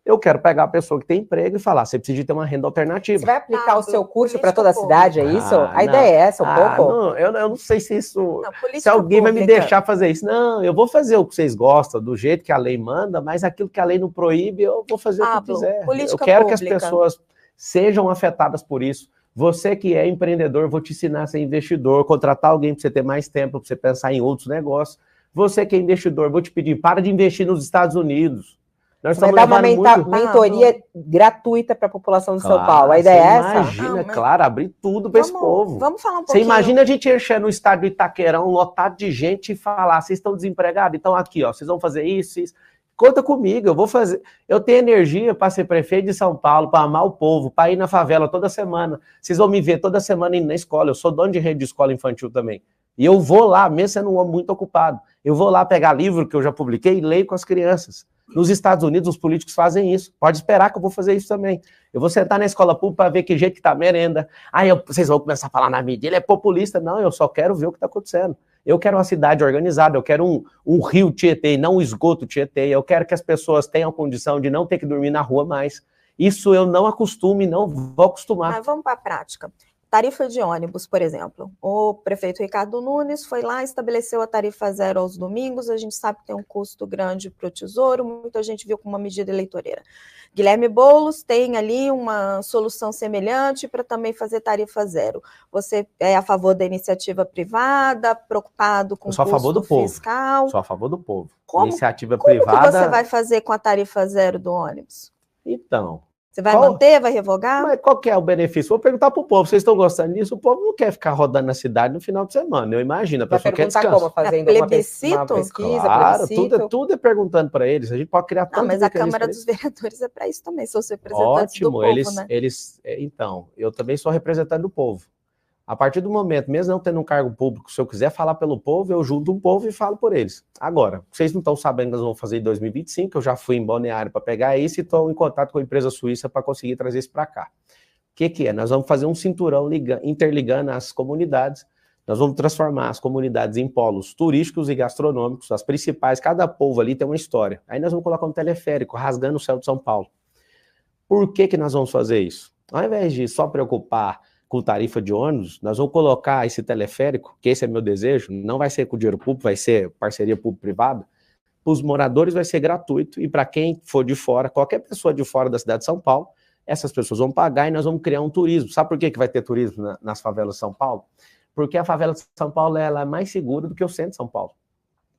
Eu quero pegar a pessoa que tem emprego e falar, você precisa de ter uma renda alternativa. Você vai aplicar o seu curso para toda a cidade, é isso? A ideia é essa, pouco? Não, eu não sei se isso... se alguém vai me deixar fazer isso. Não, eu vou fazer o que vocês gostam, do jeito que a lei manda, mas aquilo que a lei não proíbe, eu vou fazer o que eu quiser. Eu quero que as pessoas sejam afetadas por isso. Você que é empreendedor, vou te ensinar a ser investidor, contratar alguém para você ter mais tempo, para você pensar em outros negócios. Você que é investidor, vou te pedir, para de investir nos Estados Unidos. Nós vai dar uma mentoria gratuita para a população de São Paulo. A ideia é essa? Imagina, claro, abrir tudo para esse povo. Vamos falar um pouquinho. Você imagina a gente encher no estádio do Itaquerão, lotado de gente e falar, vocês estão desempregados? Então aqui, ó, vocês vão fazer isso. Conta comigo, eu vou fazer. Eu tenho energia para ser prefeito de São Paulo, para amar o povo, para ir na favela toda semana. Vocês vão me ver toda semana indo na escola. Eu sou dono de rede de escola infantil também. E eu vou lá, mesmo sendo um homem muito ocupado, eu vou lá pegar livro que eu já publiquei e leio com as crianças. Nos Estados Unidos, os políticos fazem isso. Pode esperar que eu vou fazer isso também. Eu vou sentar na escola pública para ver que jeito que está a merenda. Aí vocês vão começar a falar na mídia, ele é populista. Não, eu só quero ver o que está acontecendo. Eu quero uma cidade organizada, eu quero um rio Tietê, não um esgoto Tietê. Eu quero que as pessoas tenham condição de não ter que dormir na rua mais. Isso eu não acostumo e não vou acostumar. Mas vamos para a prática. Tarifa de ônibus, por exemplo. O prefeito Ricardo Nunes foi lá, estabeleceu a tarifa zero aos domingos. A gente sabe que tem um custo grande para o Tesouro, muita gente viu como uma medida eleitoreira. Guilherme Boulos tem ali uma solução semelhante para também fazer tarifa zero. Você é a favor da iniciativa privada, preocupado com o custo fiscal? Sou a favor do povo. Iniciativa privada. Como que você vai fazer com a tarifa zero do ônibus? Então... Você vai manter, vai revogar? Mas qual que é o benefício? Vou perguntar para o povo, vocês estão gostando disso? O povo não quer ficar rodando na cidade no final de semana, eu imagino, a pessoa quer descanso. Como, fazendo uma pesquisa, claro, tudo é perguntando para eles, a gente pode criar tanto... Não, mas a Câmara dos Vereadores é para isso também, são os representantes do povo, né? Então, eu também sou representante do povo. A partir do momento, mesmo não tendo um cargo público, se eu quiser falar pelo povo, eu junto um povo e falo por eles. Agora, vocês não estão sabendo que nós vamos fazer em 2025, eu já fui em Balneário para pegar isso e estou em contato com a empresa suíça para conseguir trazer isso para cá. O que é? Nós vamos fazer um cinturão interligando as comunidades, nós vamos transformar as comunidades em polos turísticos e gastronômicos, as principais, cada povo ali tem uma história. Aí nós vamos colocar um teleférico rasgando o céu de São Paulo. Por que nós vamos fazer isso? Ao invés de só preocupar com tarifa de ônibus, nós vamos colocar esse teleférico, que esse é meu desejo, não vai ser com dinheiro público, vai ser parceria público-privada, para os moradores vai ser gratuito, e para quem for de fora, qualquer pessoa de fora da cidade de São Paulo, essas pessoas vão pagar e nós vamos criar um turismo. Sabe por que vai ter turismo nas favelas de São Paulo? Porque a favela de São Paulo ela é mais segura do que o centro de São Paulo.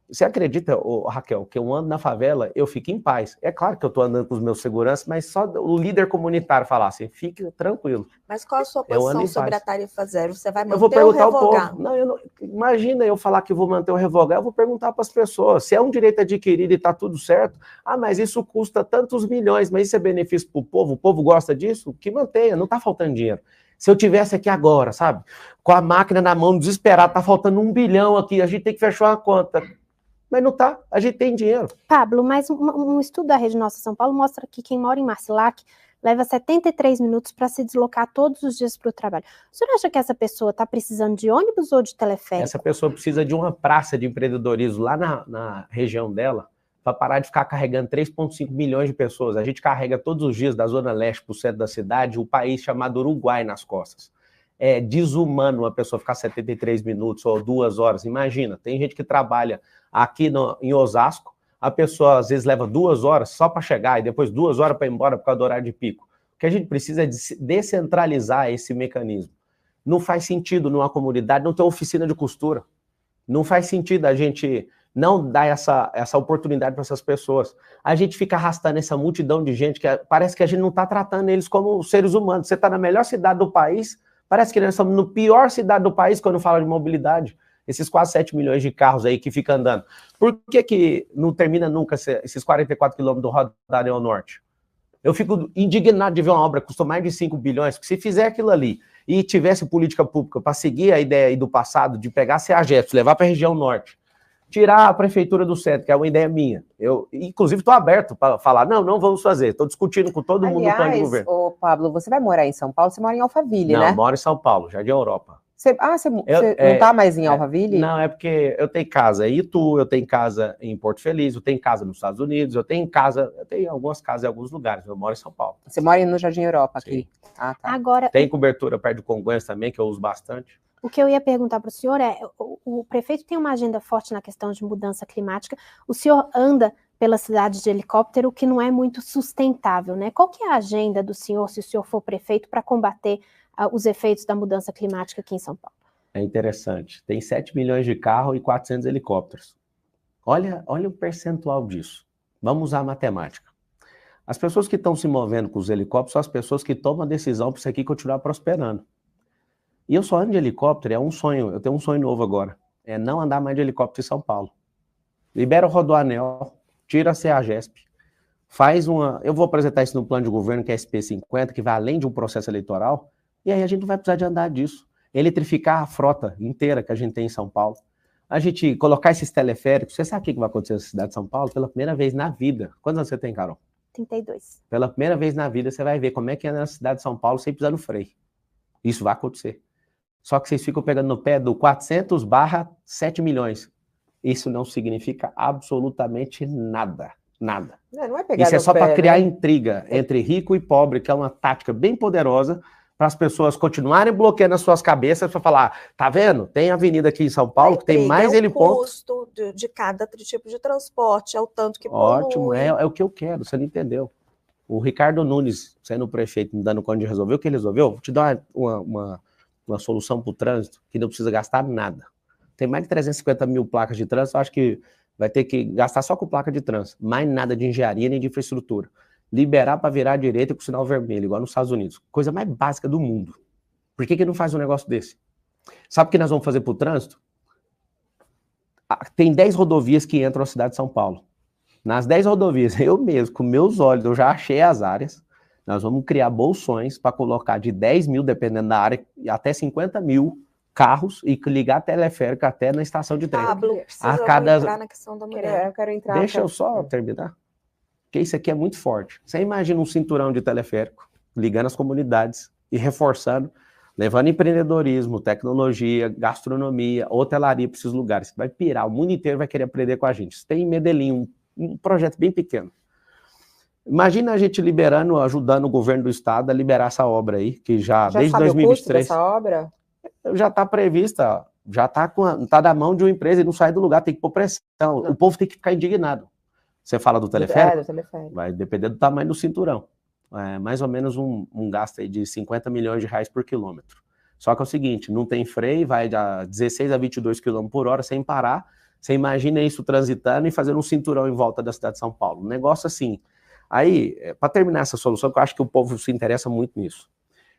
Você acredita, Raquel, que eu ando na favela, eu fico em paz. É claro que eu estou andando com os meus seguranças, mas só o líder comunitário falar assim, fique tranquilo. Mas qual a sua posição sobre a tarifa zero? Você vai manter eu vou perguntar ou revogar? Ao povo. Não, imagina eu falar que vou manter ou revogar, eu vou perguntar para as pessoas. Se é um direito adquirido e está tudo certo, mas isso custa tantos milhões, mas isso é benefício para o povo gosta disso? Que mantenha, não está faltando dinheiro. Se eu tivesse aqui agora, sabe, com a máquina na mão, desesperado, está faltando 1 bilhão aqui, a gente tem que fechar uma conta. Mas não tá, a gente tem dinheiro. Pablo, mas um estudo da Rede Nossa São Paulo mostra que quem mora em Marcilac leva 73 minutos para se deslocar todos os dias para o trabalho. O senhor acha que essa pessoa está precisando de ônibus ou de teleférico? Essa pessoa precisa de uma praça de empreendedorismo lá na região dela, para parar de ficar carregando 3,5 milhões de pessoas. A gente carrega todos os dias da Zona Leste para o centro da cidade o país chamado Uruguai nas costas. É desumano uma pessoa ficar 73 minutos ou 2 horas. Imagina, tem gente que trabalha aqui em Osasco, a pessoa às vezes leva 2 horas só para chegar e depois 2 horas para ir embora por causa do horário de pico. O que a gente precisa é descentralizar esse mecanismo. Não faz sentido numa comunidade não ter oficina de costura. Não faz sentido a gente não dar essa oportunidade para essas pessoas. A gente fica arrastando essa multidão de gente que parece que a gente não está tratando eles como seres humanos. Você está na melhor cidade do país, parece que nós estamos na pior cidade do país quando fala de mobilidade. Esses quase 7 milhões de carros aí que ficam andando. Por que não termina nunca esses 44 quilômetros do Rodoanel Norte? Eu fico indignado de ver uma obra que custou mais de 5 bilhões, porque se fizer aquilo ali e tivesse política pública para seguir a ideia aí do passado de pegar a CEAGESP, levar para a região norte, tirar a prefeitura do centro, que é uma ideia minha. Eu, inclusive, estou aberto para falar, não vamos fazer. Estou discutindo com todo mundo no plano de governo. Ô, Pablo, você vai morar em São Paulo? Você mora em Alphaville, né? Não, moro em São Paulo, Jardim Europa. Você não está mais em Alphaville? Não, é porque eu tenho casa em Itu, eu tenho casa em Porto Feliz, eu tenho casa nos Estados Unidos, eu tenho algumas casas em alguns lugares, eu moro em São Paulo. Você mora no Jardim Europa aqui? Sim. Ah, tá. Agora, tem cobertura perto de Congonhas também, que eu uso bastante. O que eu ia perguntar para o senhor é, o prefeito tem uma agenda forte na questão de mudança climática, o senhor anda pela cidade de helicóptero, o que não é muito sustentável, né? Qual que é a agenda do senhor, se o senhor for prefeito, para combater os efeitos da mudança climática aqui em São Paulo? É interessante, tem 7 milhões de carros e 400 helicópteros. Olha o percentual disso. Vamos usar a matemática. As pessoas que estão se movendo com os helicópteros são as pessoas que tomam a decisão para isso aqui continuar prosperando. E eu só ando de helicóptero, é um sonho, eu tenho um sonho novo agora, é não andar mais de helicóptero em São Paulo. Libera o Rodoanel, tira a CEAGESP, eu vou apresentar isso no plano de governo, que é SP50, que vai além de um processo eleitoral, e aí a gente não vai precisar de andar disso. Eletrificar a frota inteira que a gente tem em São Paulo. A gente colocar esses teleféricos, você sabe o que vai acontecer na cidade de São Paulo? Pela primeira vez na vida. Quantos anos você tem, Carol? 32. Pela primeira vez na vida, você vai ver como é que é na cidade de São Paulo sem pisar no freio. Isso vai acontecer. Só que vocês ficam pegando no pé do 400/7 milhões. Isso não significa absolutamente nada. Nada. Não é pegar Isso é só para criar intriga É. entre rico e pobre, que é uma tática bem poderosa para as pessoas continuarem bloqueando as suas cabeças para falar, tá vendo? Tem avenida aqui em São Paulo que tem mais helipontos. É o custo de cada tipo de transporte, é o tanto que Ótimo, polui. é o que eu quero, você não entendeu. O Ricardo Nunes, sendo prefeito, me dando conta de resolver, o que ele resolveu? Vou te dar uma solução para o trânsito que não precisa gastar nada. Tem mais de 350 mil placas de trânsito, eu acho que vai ter que gastar só com placa de trânsito, mais nada de engenharia nem de infraestrutura. Liberar para virar à direita com sinal vermelho, igual nos Estados Unidos. Coisa mais básica do mundo. Por que não faz um negócio desse? Sabe o que nós vamos fazer para o trânsito? Tem 10 rodovias que entram na cidade de São Paulo. Nas 10 rodovias, eu mesmo, com meus olhos, eu já achei as áreas. Nós vamos criar bolsões para colocar de 10 mil, dependendo da área, até 50 mil carros e ligar teleférico até na estação de trem. Pablo, entrar na questão da mulher. Eu quero entrar. Deixa eu só terminar. Porque isso aqui é muito forte. Você imagina um cinturão de teleférico, ligando as comunidades e reforçando, levando empreendedorismo, tecnologia, gastronomia, hotelaria para esses lugares. Vai pirar, o mundo inteiro vai querer aprender com a gente. Isso tem em Medellín, um projeto bem pequeno. Imagina a gente liberando, ajudando o governo do estado a liberar essa obra aí, que já desde sabe 2023... o custo dessa obra? Já está prevista, já está na mão de uma empresa e não sai do lugar, tem que pôr pressão. Não. O povo tem que ficar indignado. Você fala do teleférico? Do teleférico. Vai depender do tamanho do cinturão. É mais ou menos um gasto aí de 50 milhões de reais por quilômetro. Só que é o seguinte, não tem freio, vai de 16 a 22 km por hora sem parar. Você imagina isso transitando e fazendo um cinturão em volta da cidade de São Paulo. Um negócio assim. Aí, para terminar essa solução, que eu acho que o povo se interessa muito nisso.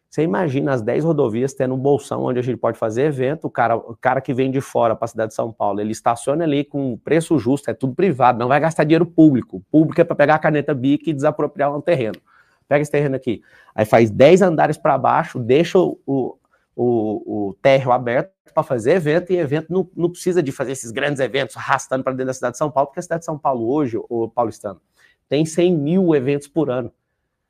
Você imagina as 10 rodovias tendo um bolsão onde a gente pode fazer evento, o cara que vem de fora para a cidade de São Paulo, ele estaciona ali com preço justo, é tudo privado, não vai gastar dinheiro público. O público é para pegar a caneta BIC e desapropriar um terreno. Pega esse terreno aqui. Aí faz 10 andares para baixo, deixa o térreo aberto para fazer evento, e evento não precisa de fazer esses grandes eventos arrastando para dentro da cidade de São Paulo, porque a cidade de São Paulo hoje, o paulistano, tem 100 mil eventos por ano.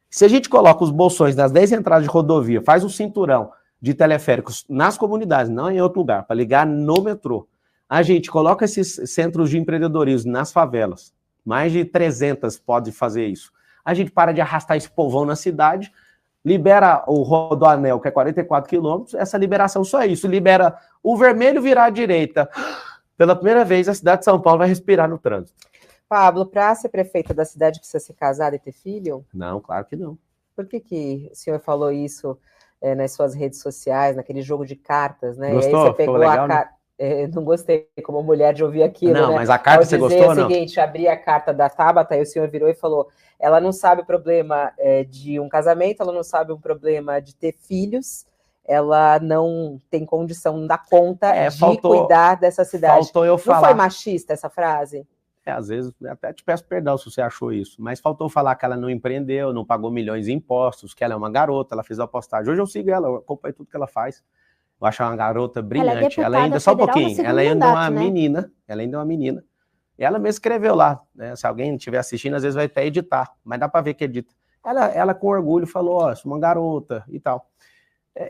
Se a gente coloca os bolsões das 10 entradas de rodovia, faz um cinturão de teleféricos nas comunidades, não em outro lugar, para ligar no metrô, a gente coloca esses centros de empreendedorismo nas favelas, mais de 300 pode fazer isso, a gente para de arrastar esse povão na cidade, libera o Rodoanel, que é 44 quilômetros, essa liberação só é isso, libera o vermelho virar à direita. Pela primeira vez, a cidade de São Paulo vai respirar no trânsito. Pablo, para ser prefeita da cidade, precisa ser casada e ter filho? Não, claro que não. Por que o senhor falou isso nas suas redes sociais, naquele jogo de cartas, né? Gostou? E aí você pegou legal, a carta. Não gostei como mulher de ouvir aquilo, não, né? Mas a carta você gostou ou não? O seguinte, abri a carta da Tabata e o senhor virou e falou, ela não sabe o problema de um casamento, ela não sabe o problema de ter filhos, ela não tem condição, não dá conta de cuidar dessa cidade. Faltou eu falar. Não foi machista essa frase? Às vezes, até te peço perdão se você achou isso, mas faltou falar que ela não empreendeu, não pagou milhões em impostos, que ela é uma garota, ela fez a postagem. Hoje eu sigo ela, eu acompanho tudo que ela faz. Eu acho ela uma garota brilhante. Ela ainda, só um pouquinho, ela ainda é uma menina, ela ainda é uma menina. E ela mesmo escreveu lá, né? Se alguém estiver assistindo, às vezes vai até editar, mas dá para ver que edita. Ela com orgulho falou, ó, sou uma garota e tal.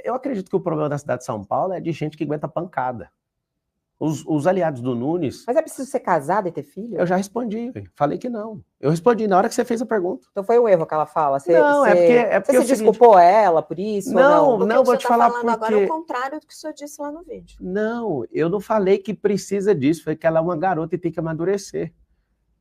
Eu acredito que o problema da cidade de São Paulo é de gente que aguenta pancada. Os aliados do Nunes... Mas é preciso ser casada e ter filho? Eu já respondi, falei que não. Eu respondi na hora que você fez a pergunta. Então foi um erro que ela fala? Não, é porque você se desculpou ela por isso? Não, não, vou te falar porque... agora é o contrário do que o senhor disse lá no vídeo. Não, eu não falei que precisa disso, foi que ela é uma garota e tem que amadurecer.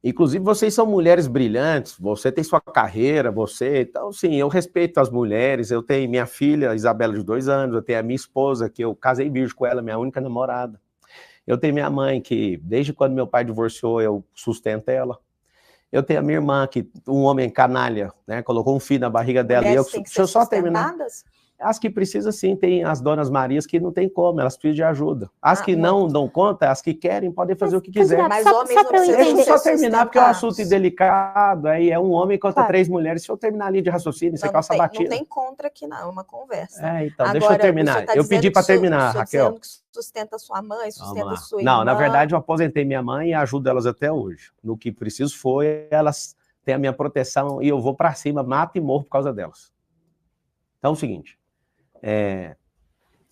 Inclusive, vocês são mulheres brilhantes, você tem sua carreira, então, sim, eu respeito as mulheres, eu tenho minha filha, Isabela, de 2 anos, eu tenho a minha esposa, que eu casei virgem com ela, minha única namorada. Eu tenho minha mãe, que desde quando meu pai divorciou, eu sustento ela. Eu tenho a minha irmã, que um homem canalha, né, colocou um filho na barriga dela. E deixa eu só terminar. As que precisam, sim, tem as donas Marias que não tem como, elas precisam de ajuda. As que não dão conta, as que querem, podem fazer o que quiser. Mas homens não precisam. Deixa eu só terminar, porque é um assunto delicado, aí é um homem contra 3 mulheres. Se eu terminar ali de raciocínio, você calça batida. Não tem contra aqui, não, é uma conversa. Então, agora, deixa eu terminar. Eu pedi para terminar, Raquel. Dizendo que sustenta sua mãe, sustenta sua irmã. Não, na verdade, eu aposentei minha mãe e ajudo elas até hoje. No que preciso foi, elas têm a minha proteção e eu vou para cima, mato e morro por causa delas. Então, é o seguinte...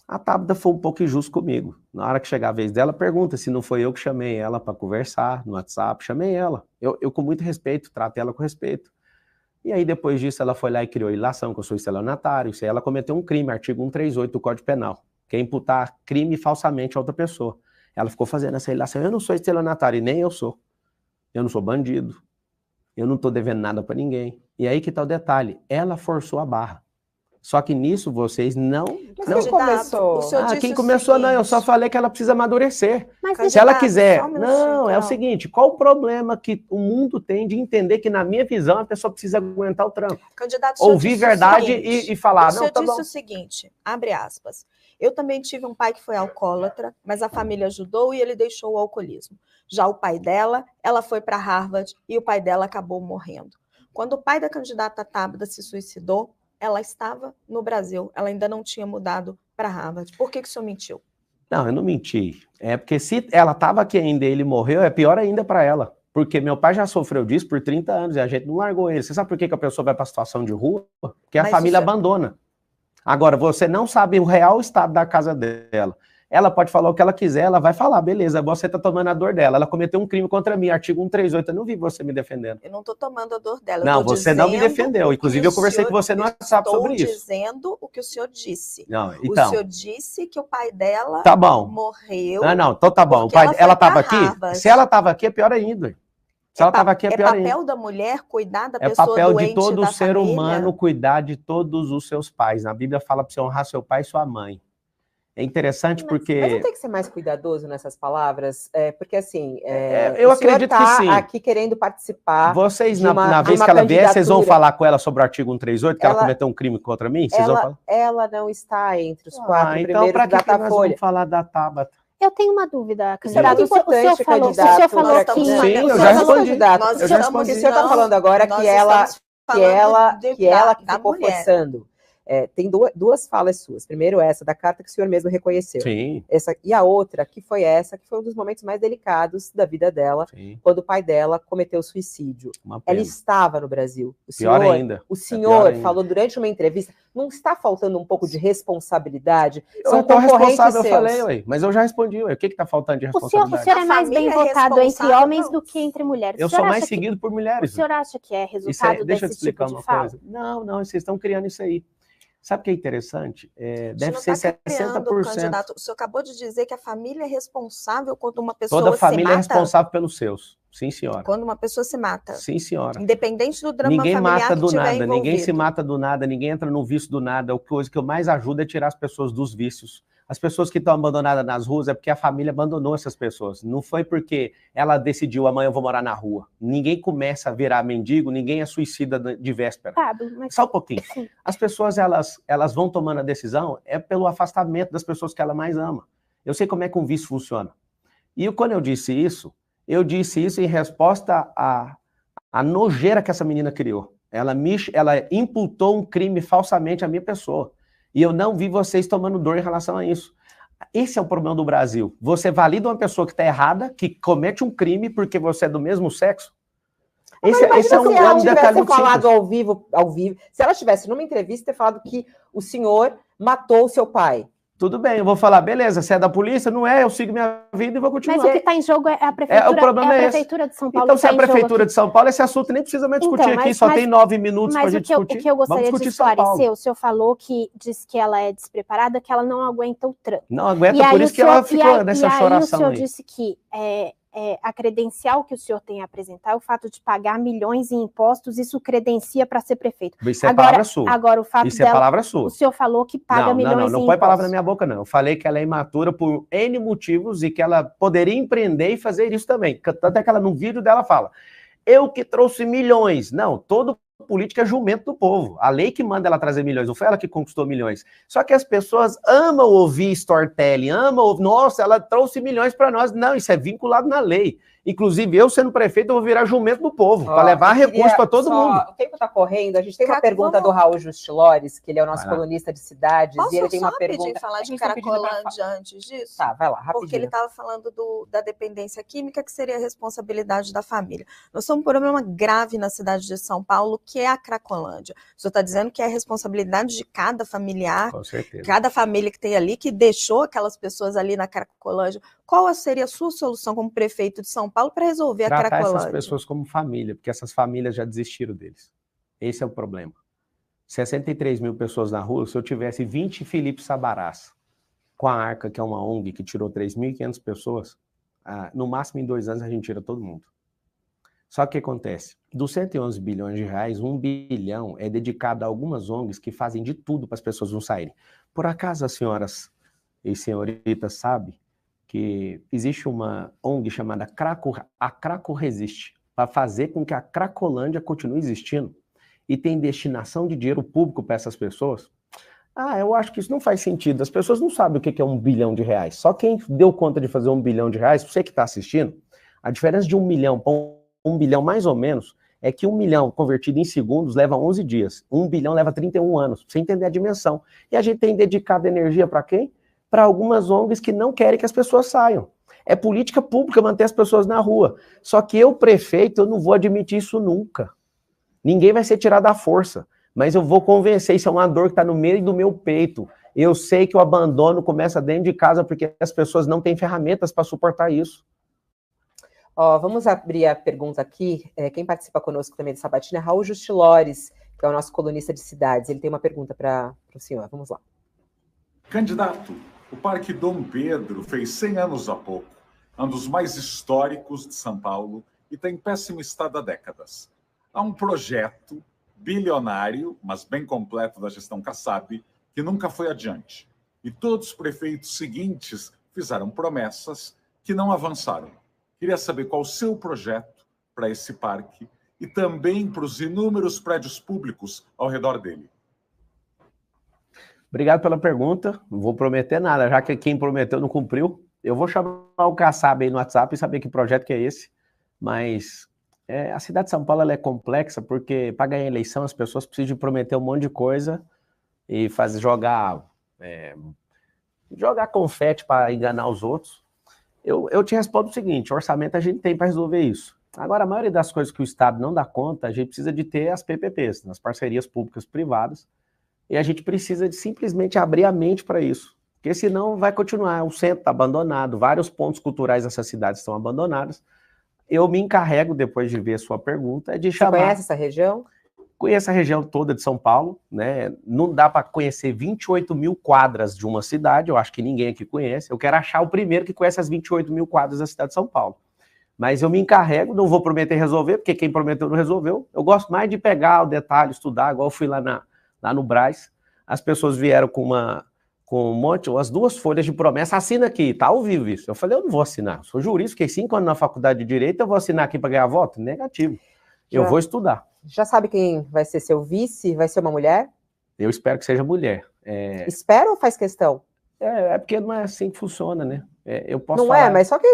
A Tabata foi um pouco injusta comigo. Na hora que chegar a vez dela, pergunta se não foi eu que chamei ela para conversar no WhatsApp, chamei ela. Eu com muito respeito, trato ela com respeito. E aí depois disso ela foi lá e criou ilação, que eu sou estelionatário, se ela cometeu um crime, artigo 138 do Código Penal, que é imputar crime falsamente a outra pessoa. Ela ficou fazendo essa ilação, eu não sou estelionatário, e nem eu sou. Eu não sou bandido, eu não estou devendo nada para ninguém. E aí que tá o detalhe, ela forçou a barra. Só que nisso vocês não... Quem começou? Quem começou não, eu só falei que ela precisa amadurecer. Mas se ela quiser... Não, é o seguinte, qual o problema que o mundo tem de entender que, na minha visão, a pessoa precisa aguentar o tranco? Ouvir verdade e falar... O senhor disse o seguinte, abre aspas, eu também tive um pai que foi alcoólatra, mas a família ajudou e ele deixou o alcoolismo. Já o pai dela, ela foi para Harvard e o pai dela acabou morrendo. Quando o pai da candidata Tabata se suicidou, ela estava no Brasil, ela ainda não tinha mudado para Harvard. Por que o senhor mentiu? Não, eu não menti. É porque se ela estava aqui ainda e ele morreu, é pior ainda para ela. Porque meu pai já sofreu disso por 30 anos e a gente não largou ele. Você sabe por que a pessoa vai para a situação de rua? Porque a família abandona. Agora, você não sabe o real estado da casa dela. Ela pode falar o que ela quiser, ela vai falar, beleza, você está tomando a dor dela. Ela cometeu um crime contra mim, artigo 138, eu não vi você me defendendo. Eu não estou tomando a dor dela. Não, você não me defendeu. Inclusive, eu conversei com você no WhatsApp sobre isso. Estou dizendo o que o senhor disse. Não, então, o senhor disse que o pai dela morreu. Não, então tá bom. Ela estava aqui? Se ela estava aqui, é pior ainda. Se ela estava aqui, é pior ainda. É papel da mulher cuidar da pessoa doente da família? É papel de todo ser humano cuidar de todos os seus pais. Na Bíblia fala para você honrar seu pai e sua mãe. É interessante porque... Mas não tem que ser mais cuidadoso nessas palavras? Porque assim, eu acredito que sim. Aqui querendo participar... Vocês, na vez que ela vier, vocês vão falar com ela sobre o artigo 138, que ela cometeu um crime contra mim? Vocês vão falar? Ela não está entre os 4 primeiros então, para que nós vamos falar da Tabata? Eu tenho uma dúvida, candidato. O senhor falou que... Sim, eu já respondi. O senhor está falando agora que ela que ficou forçando. Tem duas falas suas. Primeiro, essa da carta que o senhor mesmo reconheceu. Sim. E a outra, que foi um dos momentos mais delicados da vida dela, sim, quando o pai dela cometeu suicídio. Ela estava no Brasil. O senhor falou durante uma entrevista, não está faltando um pouco de responsabilidade? São concorrentes seus. Eu falei, mas eu já respondi, o que está faltando de responsabilidade? O senhor é mais bem votado entre homens do que entre mulheres. Eu sou mais seguido por mulheres. O senhor acha que é resultado desse tipo de fala? Não, vocês estão criando isso aí. Sabe o que é interessante? Deve ser 60%. Candidato, o senhor acabou de dizer que a família é responsável quando uma pessoa se mata? Toda família é responsável pelos seus. Sim, senhora. Quando uma pessoa se mata? Sim, senhora. Independente do drama familiar que tiver envolvido. Ninguém mata do nada, envolvido. ninguém se mata do nada, ninguém entra no vício do nada. A coisa que eu mais ajudo é tirar as pessoas dos vícios. As pessoas que estão abandonadas nas ruas é porque a família abandonou essas pessoas. Não foi porque ela decidiu, amanhã eu vou morar na rua. Ninguém começa a virar mendigo, ninguém é suicida de véspera. Só um pouquinho. As pessoas, elas vão tomando a decisão pelo afastamento das pessoas que ela mais ama. Eu sei como é que um vício funciona. E quando eu disse isso, Eu disse isso em resposta à nojeira que essa menina criou. Ela imputou um crime falsamente à minha pessoa. E eu não vi vocês tomando dor em relação a isso. Esse é o problema do Brasil. Você valida uma pessoa que está errada, que comete um crime porque você é do mesmo sexo? Esse é um se ela tivesse falado simples. ao vivo, se ela estivesse numa entrevista ter falado que o senhor matou o seu pai. Tudo bem, eu vou falar, beleza, você é da polícia? Não é, eu sigo minha vida e vou continuar. Mas o que está em jogo é a prefeitura, prefeitura de São Paulo. Então, se é a prefeitura de São Paulo, esse assunto nem precisa mais discutir aqui, só tem 9 minutos para a gente discutir. O que eu gostaria de esclarecer, o senhor falou que diz que ela é despreparada, que ela não aguenta o trânsito. Não aguenta, por isso que ela ficou nessa choração aí. O senhor disse que a credencial que o senhor tem a apresentar é o fato de pagar milhões em impostos, isso credencia para ser prefeito. Isso é palavra sua. Agora, o fato isso é palavra sua. O senhor falou que paga milhões em impostos. Não põe palavra na minha boca, não. Eu falei que ela é imatura por N motivos e que ela poderia empreender e fazer isso também. Tanto é que ela, no vídeo dela, fala, eu que trouxe milhões. Não, todo político é jumento do povo. A lei que manda ela trazer milhões, não foi ela que conquistou milhões. Só que as pessoas amam ouvir storytelling, amam ouvir, nossa, ela trouxe milhões para nós. Não, isso é vinculado na lei. Inclusive, eu sendo prefeito, eu vou virar jumento do povo, para levar recursos para todo mundo. O tempo está correndo, a gente tem uma pergunta do Raul Justilores, que ele é o nosso colunista de cidades, e ele tem uma pergunta... Posso falar de Cracolândia antes disso? Tá, vai lá, rapidinho. Porque ele estava falando da dependência química, que seria a responsabilidade da família. Nós temos um problema grave na cidade de São Paulo, que é a Cracolândia. O senhor está dizendo que é a responsabilidade de cada familiar, com certeza, cada família que tem ali, que deixou aquelas pessoas ali na Cracolândia. Qual seria a sua solução como prefeito de São Paulo para resolver a Cracolândia? Tratar essas pessoas como família, porque essas famílias já desistiram deles. Esse é o problema. 63 mil pessoas na rua, se eu tivesse 20 Felipe Sabarás, com a Arca, que é uma ONG que tirou 3.500 pessoas, no máximo em 2 anos a gente tira todo mundo. Só que o que acontece? Dos 111 bilhões de reais, 1 bilhão é dedicado a algumas ONGs que fazem de tudo para as pessoas não saírem. Por acaso as senhoras e senhoritas sabem que existe uma ONG chamada a Craco Resiste, para fazer com que a Cracolândia continue existindo, e tem destinação de dinheiro público para essas pessoas? Eu acho que isso não faz sentido. As pessoas não sabem o que é 1 bilhão de reais. Só quem deu conta de fazer 1 bilhão de reais, você que está assistindo, a diferença de 1 milhão para 1 bilhão mais ou menos, é que 1 milhão convertido em segundos leva 11 dias. 1 bilhão leva 31 anos, pra você entender a dimensão. E a gente tem dedicado energia para quem? Para algumas ONGs que não querem que as pessoas saiam. É política pública manter as pessoas na rua. Só que eu, prefeito, eu não vou admitir isso nunca. Ninguém vai ser tirado à força. Mas eu vou convencer, isso é uma dor que está no meio do meu peito. Eu sei que o abandono começa dentro de casa porque as pessoas não têm ferramentas para suportar isso. Vamos abrir a pergunta aqui. Quem participa conosco também do Sabatina é Raul Justilores, que é o nosso colunista de cidades. Ele tem uma pergunta para o senhor. Vamos lá. Candidato, o Parque Dom Pedro fez 100 anos há pouco. É um dos mais históricos de São Paulo e está em péssimo estado há décadas. Há um projeto bilionário, mas bem completo da gestão Kassab, que nunca foi adiante. E todos os prefeitos seguintes fizeram promessas que não avançaram. Queria saber qual o seu projeto para esse parque e também para os inúmeros prédios públicos ao redor dele. Obrigado pela pergunta. Não vou prometer nada, já que quem prometeu não cumpriu. Eu vou chamar o Kassab aí no WhatsApp e saber que projeto que é esse. Mas a cidade de São Paulo ela é complexa porque para ganhar eleição as pessoas precisam de prometer um monte de coisa e jogar confete para enganar os outros. Eu te respondo o seguinte, orçamento a gente tem para resolver isso. Agora, a maioria das coisas que o Estado não dá conta, a gente precisa de ter as PPPs, as parcerias públicas privadas, e a gente precisa de simplesmente abrir a mente para isso, porque senão vai continuar, o centro está abandonado, vários pontos culturais dessa cidade estão abandonados. Eu me encarrego, depois de ver a sua pergunta, de chamar... Você conhece essa região? Conheço a região toda de São Paulo, né? Não dá para conhecer 28 mil quadras de uma cidade, eu acho que ninguém aqui conhece. Eu quero achar o primeiro que conhece as 28 mil quadras da cidade de São Paulo. Mas eu me encarrego, não vou prometer resolver, porque quem prometeu não resolveu. Eu gosto mais de pegar o detalhe, estudar, igual eu fui lá no Brás. As pessoas vieram com um monte, umas 2 folhas de promessa, assina aqui, tá ao vivo isso. Eu falei, eu não vou assinar, eu sou jurista, fiquei 5 anos na faculdade de Direito, eu vou assinar aqui para ganhar voto? Negativo. Eu vou estudar. Já sabe quem vai ser seu vice? Vai ser uma mulher? Eu espero que seja mulher. Espera ou faz questão? É porque não é assim que funciona, né? Eu posso Não falar... é, mas só que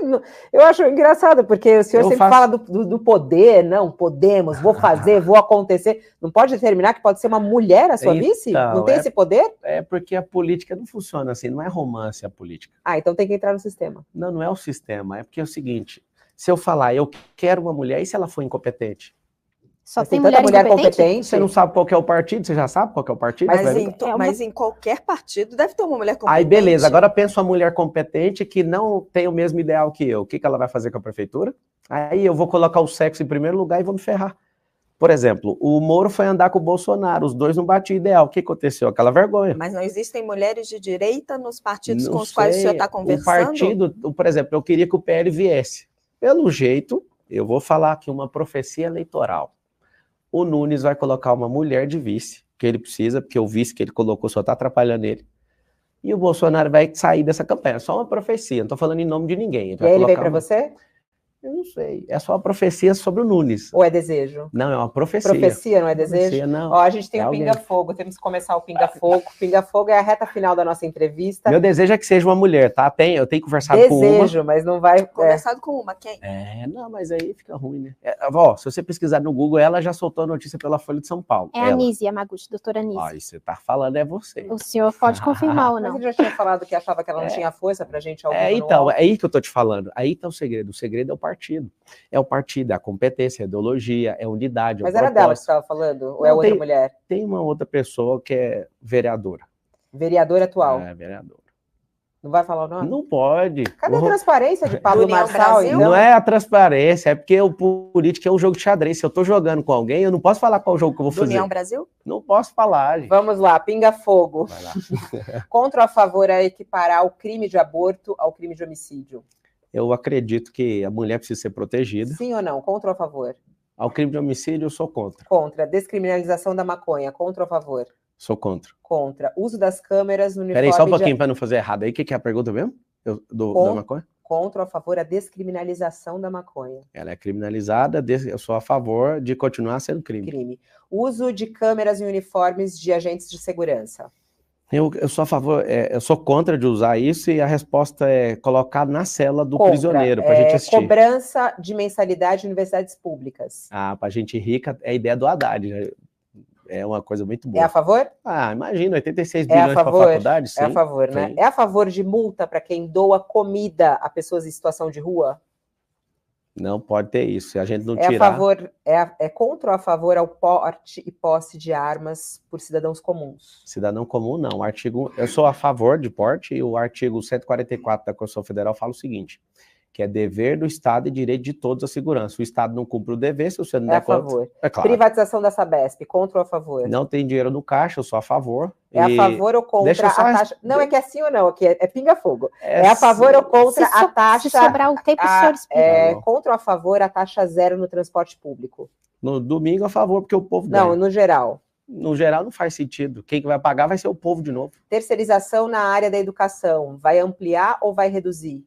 eu acho engraçado, porque o senhor sempre fala do poder, não, podemos, vou fazer, vou acontecer. Não pode determinar que pode ser uma mulher a sua vice? Não tem esse poder? É porque a política não funciona assim, não é romance a política. Então tem que entrar no sistema. Não, não é o sistema, é porque é o seguinte, se eu falar, eu quero uma mulher, e se ela for incompetente? Só tem mulher competente? Você não sabe qual que é o partido? Você já sabe qual que é o partido? Mas em qualquer partido deve ter uma mulher competente. Aí beleza, agora pensa uma mulher competente que não tem o mesmo ideal que eu. O que ela vai fazer com a prefeitura? Aí eu vou colocar o sexo em primeiro lugar e vou me ferrar. Por exemplo, o Moro foi andar com o Bolsonaro, os dois não batiam ideal. O que aconteceu? Aquela vergonha. Mas não existem mulheres de direita nos partidos com os quais o senhor está conversando? O partido, por exemplo, eu queria que o PL viesse. Pelo jeito, eu vou falar aqui uma profecia eleitoral. O Nunes vai colocar uma mulher de vice, que ele precisa, porque o vice que ele colocou só está atrapalhando ele. E o Bolsonaro vai sair dessa campanha. Só uma profecia, não estou falando em nome de ninguém. E aí ele vem para você? Eu não sei. É só uma profecia sobre o Nunes. Ou é desejo? Não, é uma profecia. Profecia, não é desejo? Profecia, não. Ó, a gente tem o Pinga-Fogo, temos que começar o Pinga-Fogo. Pinga-Fogo é a reta final da nossa entrevista. Meu desejo é que seja uma mulher, tá? Eu tenho conversado com uma. Desejo, mas não vai... Conversado com uma, quem? Não, mas aí fica ruim, né? Ó, se você pesquisar no Google, ela já soltou a notícia pela Folha de São Paulo. É a Nise Yamaguchi, doutora Nise. Ó, e você tá falando, é você. O senhor pode confirmar ou não? Mas ele já tinha falado que achava que ela não tinha força pra gente ao vivo então, é aí que eu tô te falando. Aí tá o segredo. O segredo é o partido. É o partido, é a competência, é a ideologia, é a unidade. Mas era dela que você estava falando? Ou é outra mulher? Tem uma outra pessoa que é vereadora. Vereadora atual? É, vereadora. Não vai falar o nome? Não pode. Cadê a transparência de Pablo Marçal? Então? Não é a transparência, é porque o político é um jogo de xadrez. Se eu tô jogando com alguém, eu não posso falar qual jogo que eu vou fazer. União Brasil? Não posso falar, gente. Vamos lá, Pinga-Fogo. Vai lá. Contra ou a favor a equiparar o crime de aborto ao crime de homicídio? Eu acredito que a mulher precisa ser protegida. Sim ou não? Contra ou a favor? Ao crime de homicídio, eu sou contra. Contra. Descriminalização da maconha. Contra ou a favor? Sou contra. Contra. Uso das câmeras no uniforme... Peraí, só um pouquinho para não fazer errado aí. O que é a pergunta mesmo? Da maconha? Contra ou a favor a descriminalização da maconha? Ela é criminalizada, eu sou a favor de continuar sendo crime. Uso de câmeras em uniformes de agentes de segurança. Eu sou a favor, eu sou contra de usar isso e a resposta é colocar na cela do prisioneiro para a gente assistir. Cobrança de mensalidade em universidades públicas. Para gente rica é a ideia do Haddad, né? É uma coisa muito boa. É a favor? Imagina, 86 bilhões para a faculdade, sim. É a favor, né? É a favor de multa para quem doa comida a pessoas em situação de rua? Não pode ter isso, se a gente não tirar... A favor, é contra ou a favor ao porte e posse de armas por cidadãos comuns? Cidadão comum, não. Eu sou a favor de porte e o artigo 144 da Constituição Federal fala o seguinte, que é dever do Estado e direito de todos a segurança. O Estado não cumpre o dever, se você não der conta... É a favor. É claro. Privatização da Sabesp, contra ou a favor? Não tem dinheiro no caixa, eu sou a favor. É a favor ou contra a taxa... Não, é que é sim ou não, aqui é pinga-fogo. É a favor ou contra a taxa... Se sobrar o tempo, o senhor explica. Contra ou a favor a taxa zero no transporte público? No domingo, a favor, porque o povo ganha. Não, no geral. No geral, não faz sentido. Quem vai pagar vai ser o povo de novo. Terceirização na área da educação, vai ampliar ou vai reduzir?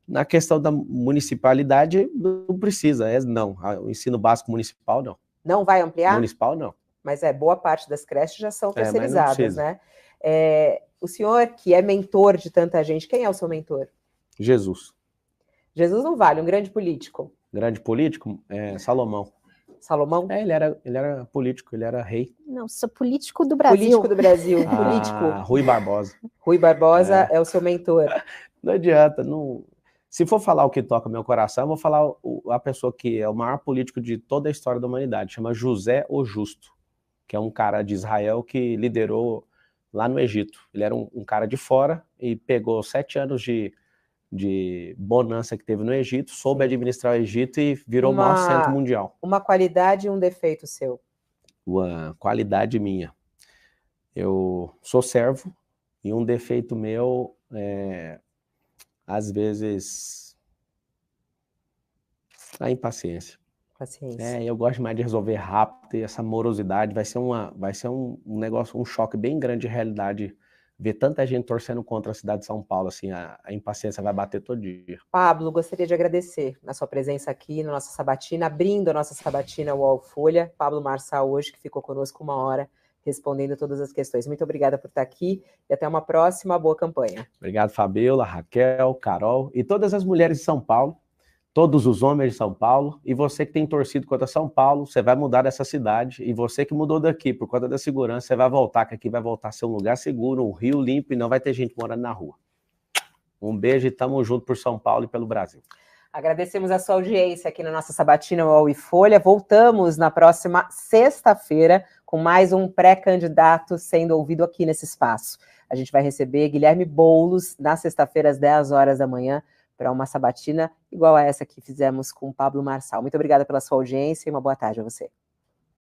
Na questão da municipalidade, não precisa, não. O ensino básico municipal, não. Não vai ampliar? Municipal, não. Mas boa parte das creches já são terceirizadas, né? O senhor, que é mentor de tanta gente, quem é o seu mentor? Jesus. Jesus não vale, um grande político. Grande político? Salomão. Salomão? Ele era político, ele era rei. Não, sou político do Brasil. Político do Brasil, político. Rui Barbosa. Rui Barbosa é o seu mentor. Não adianta, não... Se for falar o que toca meu coração, eu vou falar a pessoa que é o maior político de toda a história da humanidade, chama José o Justo, que é um cara de Israel que liderou lá no Egito. Ele era um cara de fora e pegou 7 anos de bonança que teve no Egito, soube administrar o Egito e virou o maior centro mundial. Uma qualidade e um defeito seu? Uma qualidade minha. Eu sou servo e um defeito meu às vezes, a impaciência. Paciência. Eu gosto mais de resolver rápido e essa morosidade vai ser um negócio, um choque bem grande de realidade, ver tanta gente torcendo contra a cidade de São Paulo, assim, a impaciência vai bater todo dia. Pablo, gostaria de agradecer a sua presença aqui na nossa sabatina, abrindo a nossa sabatina UOL Folha. Pablo Marçal hoje, que ficou conosco 1 hora, respondendo todas as questões. Muito obrigada por estar aqui e até uma próxima boa campanha. Obrigado, Fabiola, Raquel, Carol e todas as mulheres de São Paulo, todos os homens de São Paulo, e você que tem torcido contra São Paulo, você vai mudar dessa cidade, e você que mudou daqui por conta da segurança, você vai voltar, que aqui vai voltar a ser um lugar seguro, um rio limpo, e não vai ter gente morando na rua. Um beijo e tamo junto por São Paulo e pelo Brasil. Agradecemos a sua audiência aqui na nossa sabatina UOL e Folha. Voltamos na próxima sexta-feira com mais um pré-candidato sendo ouvido aqui nesse espaço. A gente vai receber Guilherme Boulos na sexta-feira às 10 horas da manhã para uma sabatina igual a essa que fizemos com o Pablo Marçal. Muito obrigada pela sua audiência e uma boa tarde a você.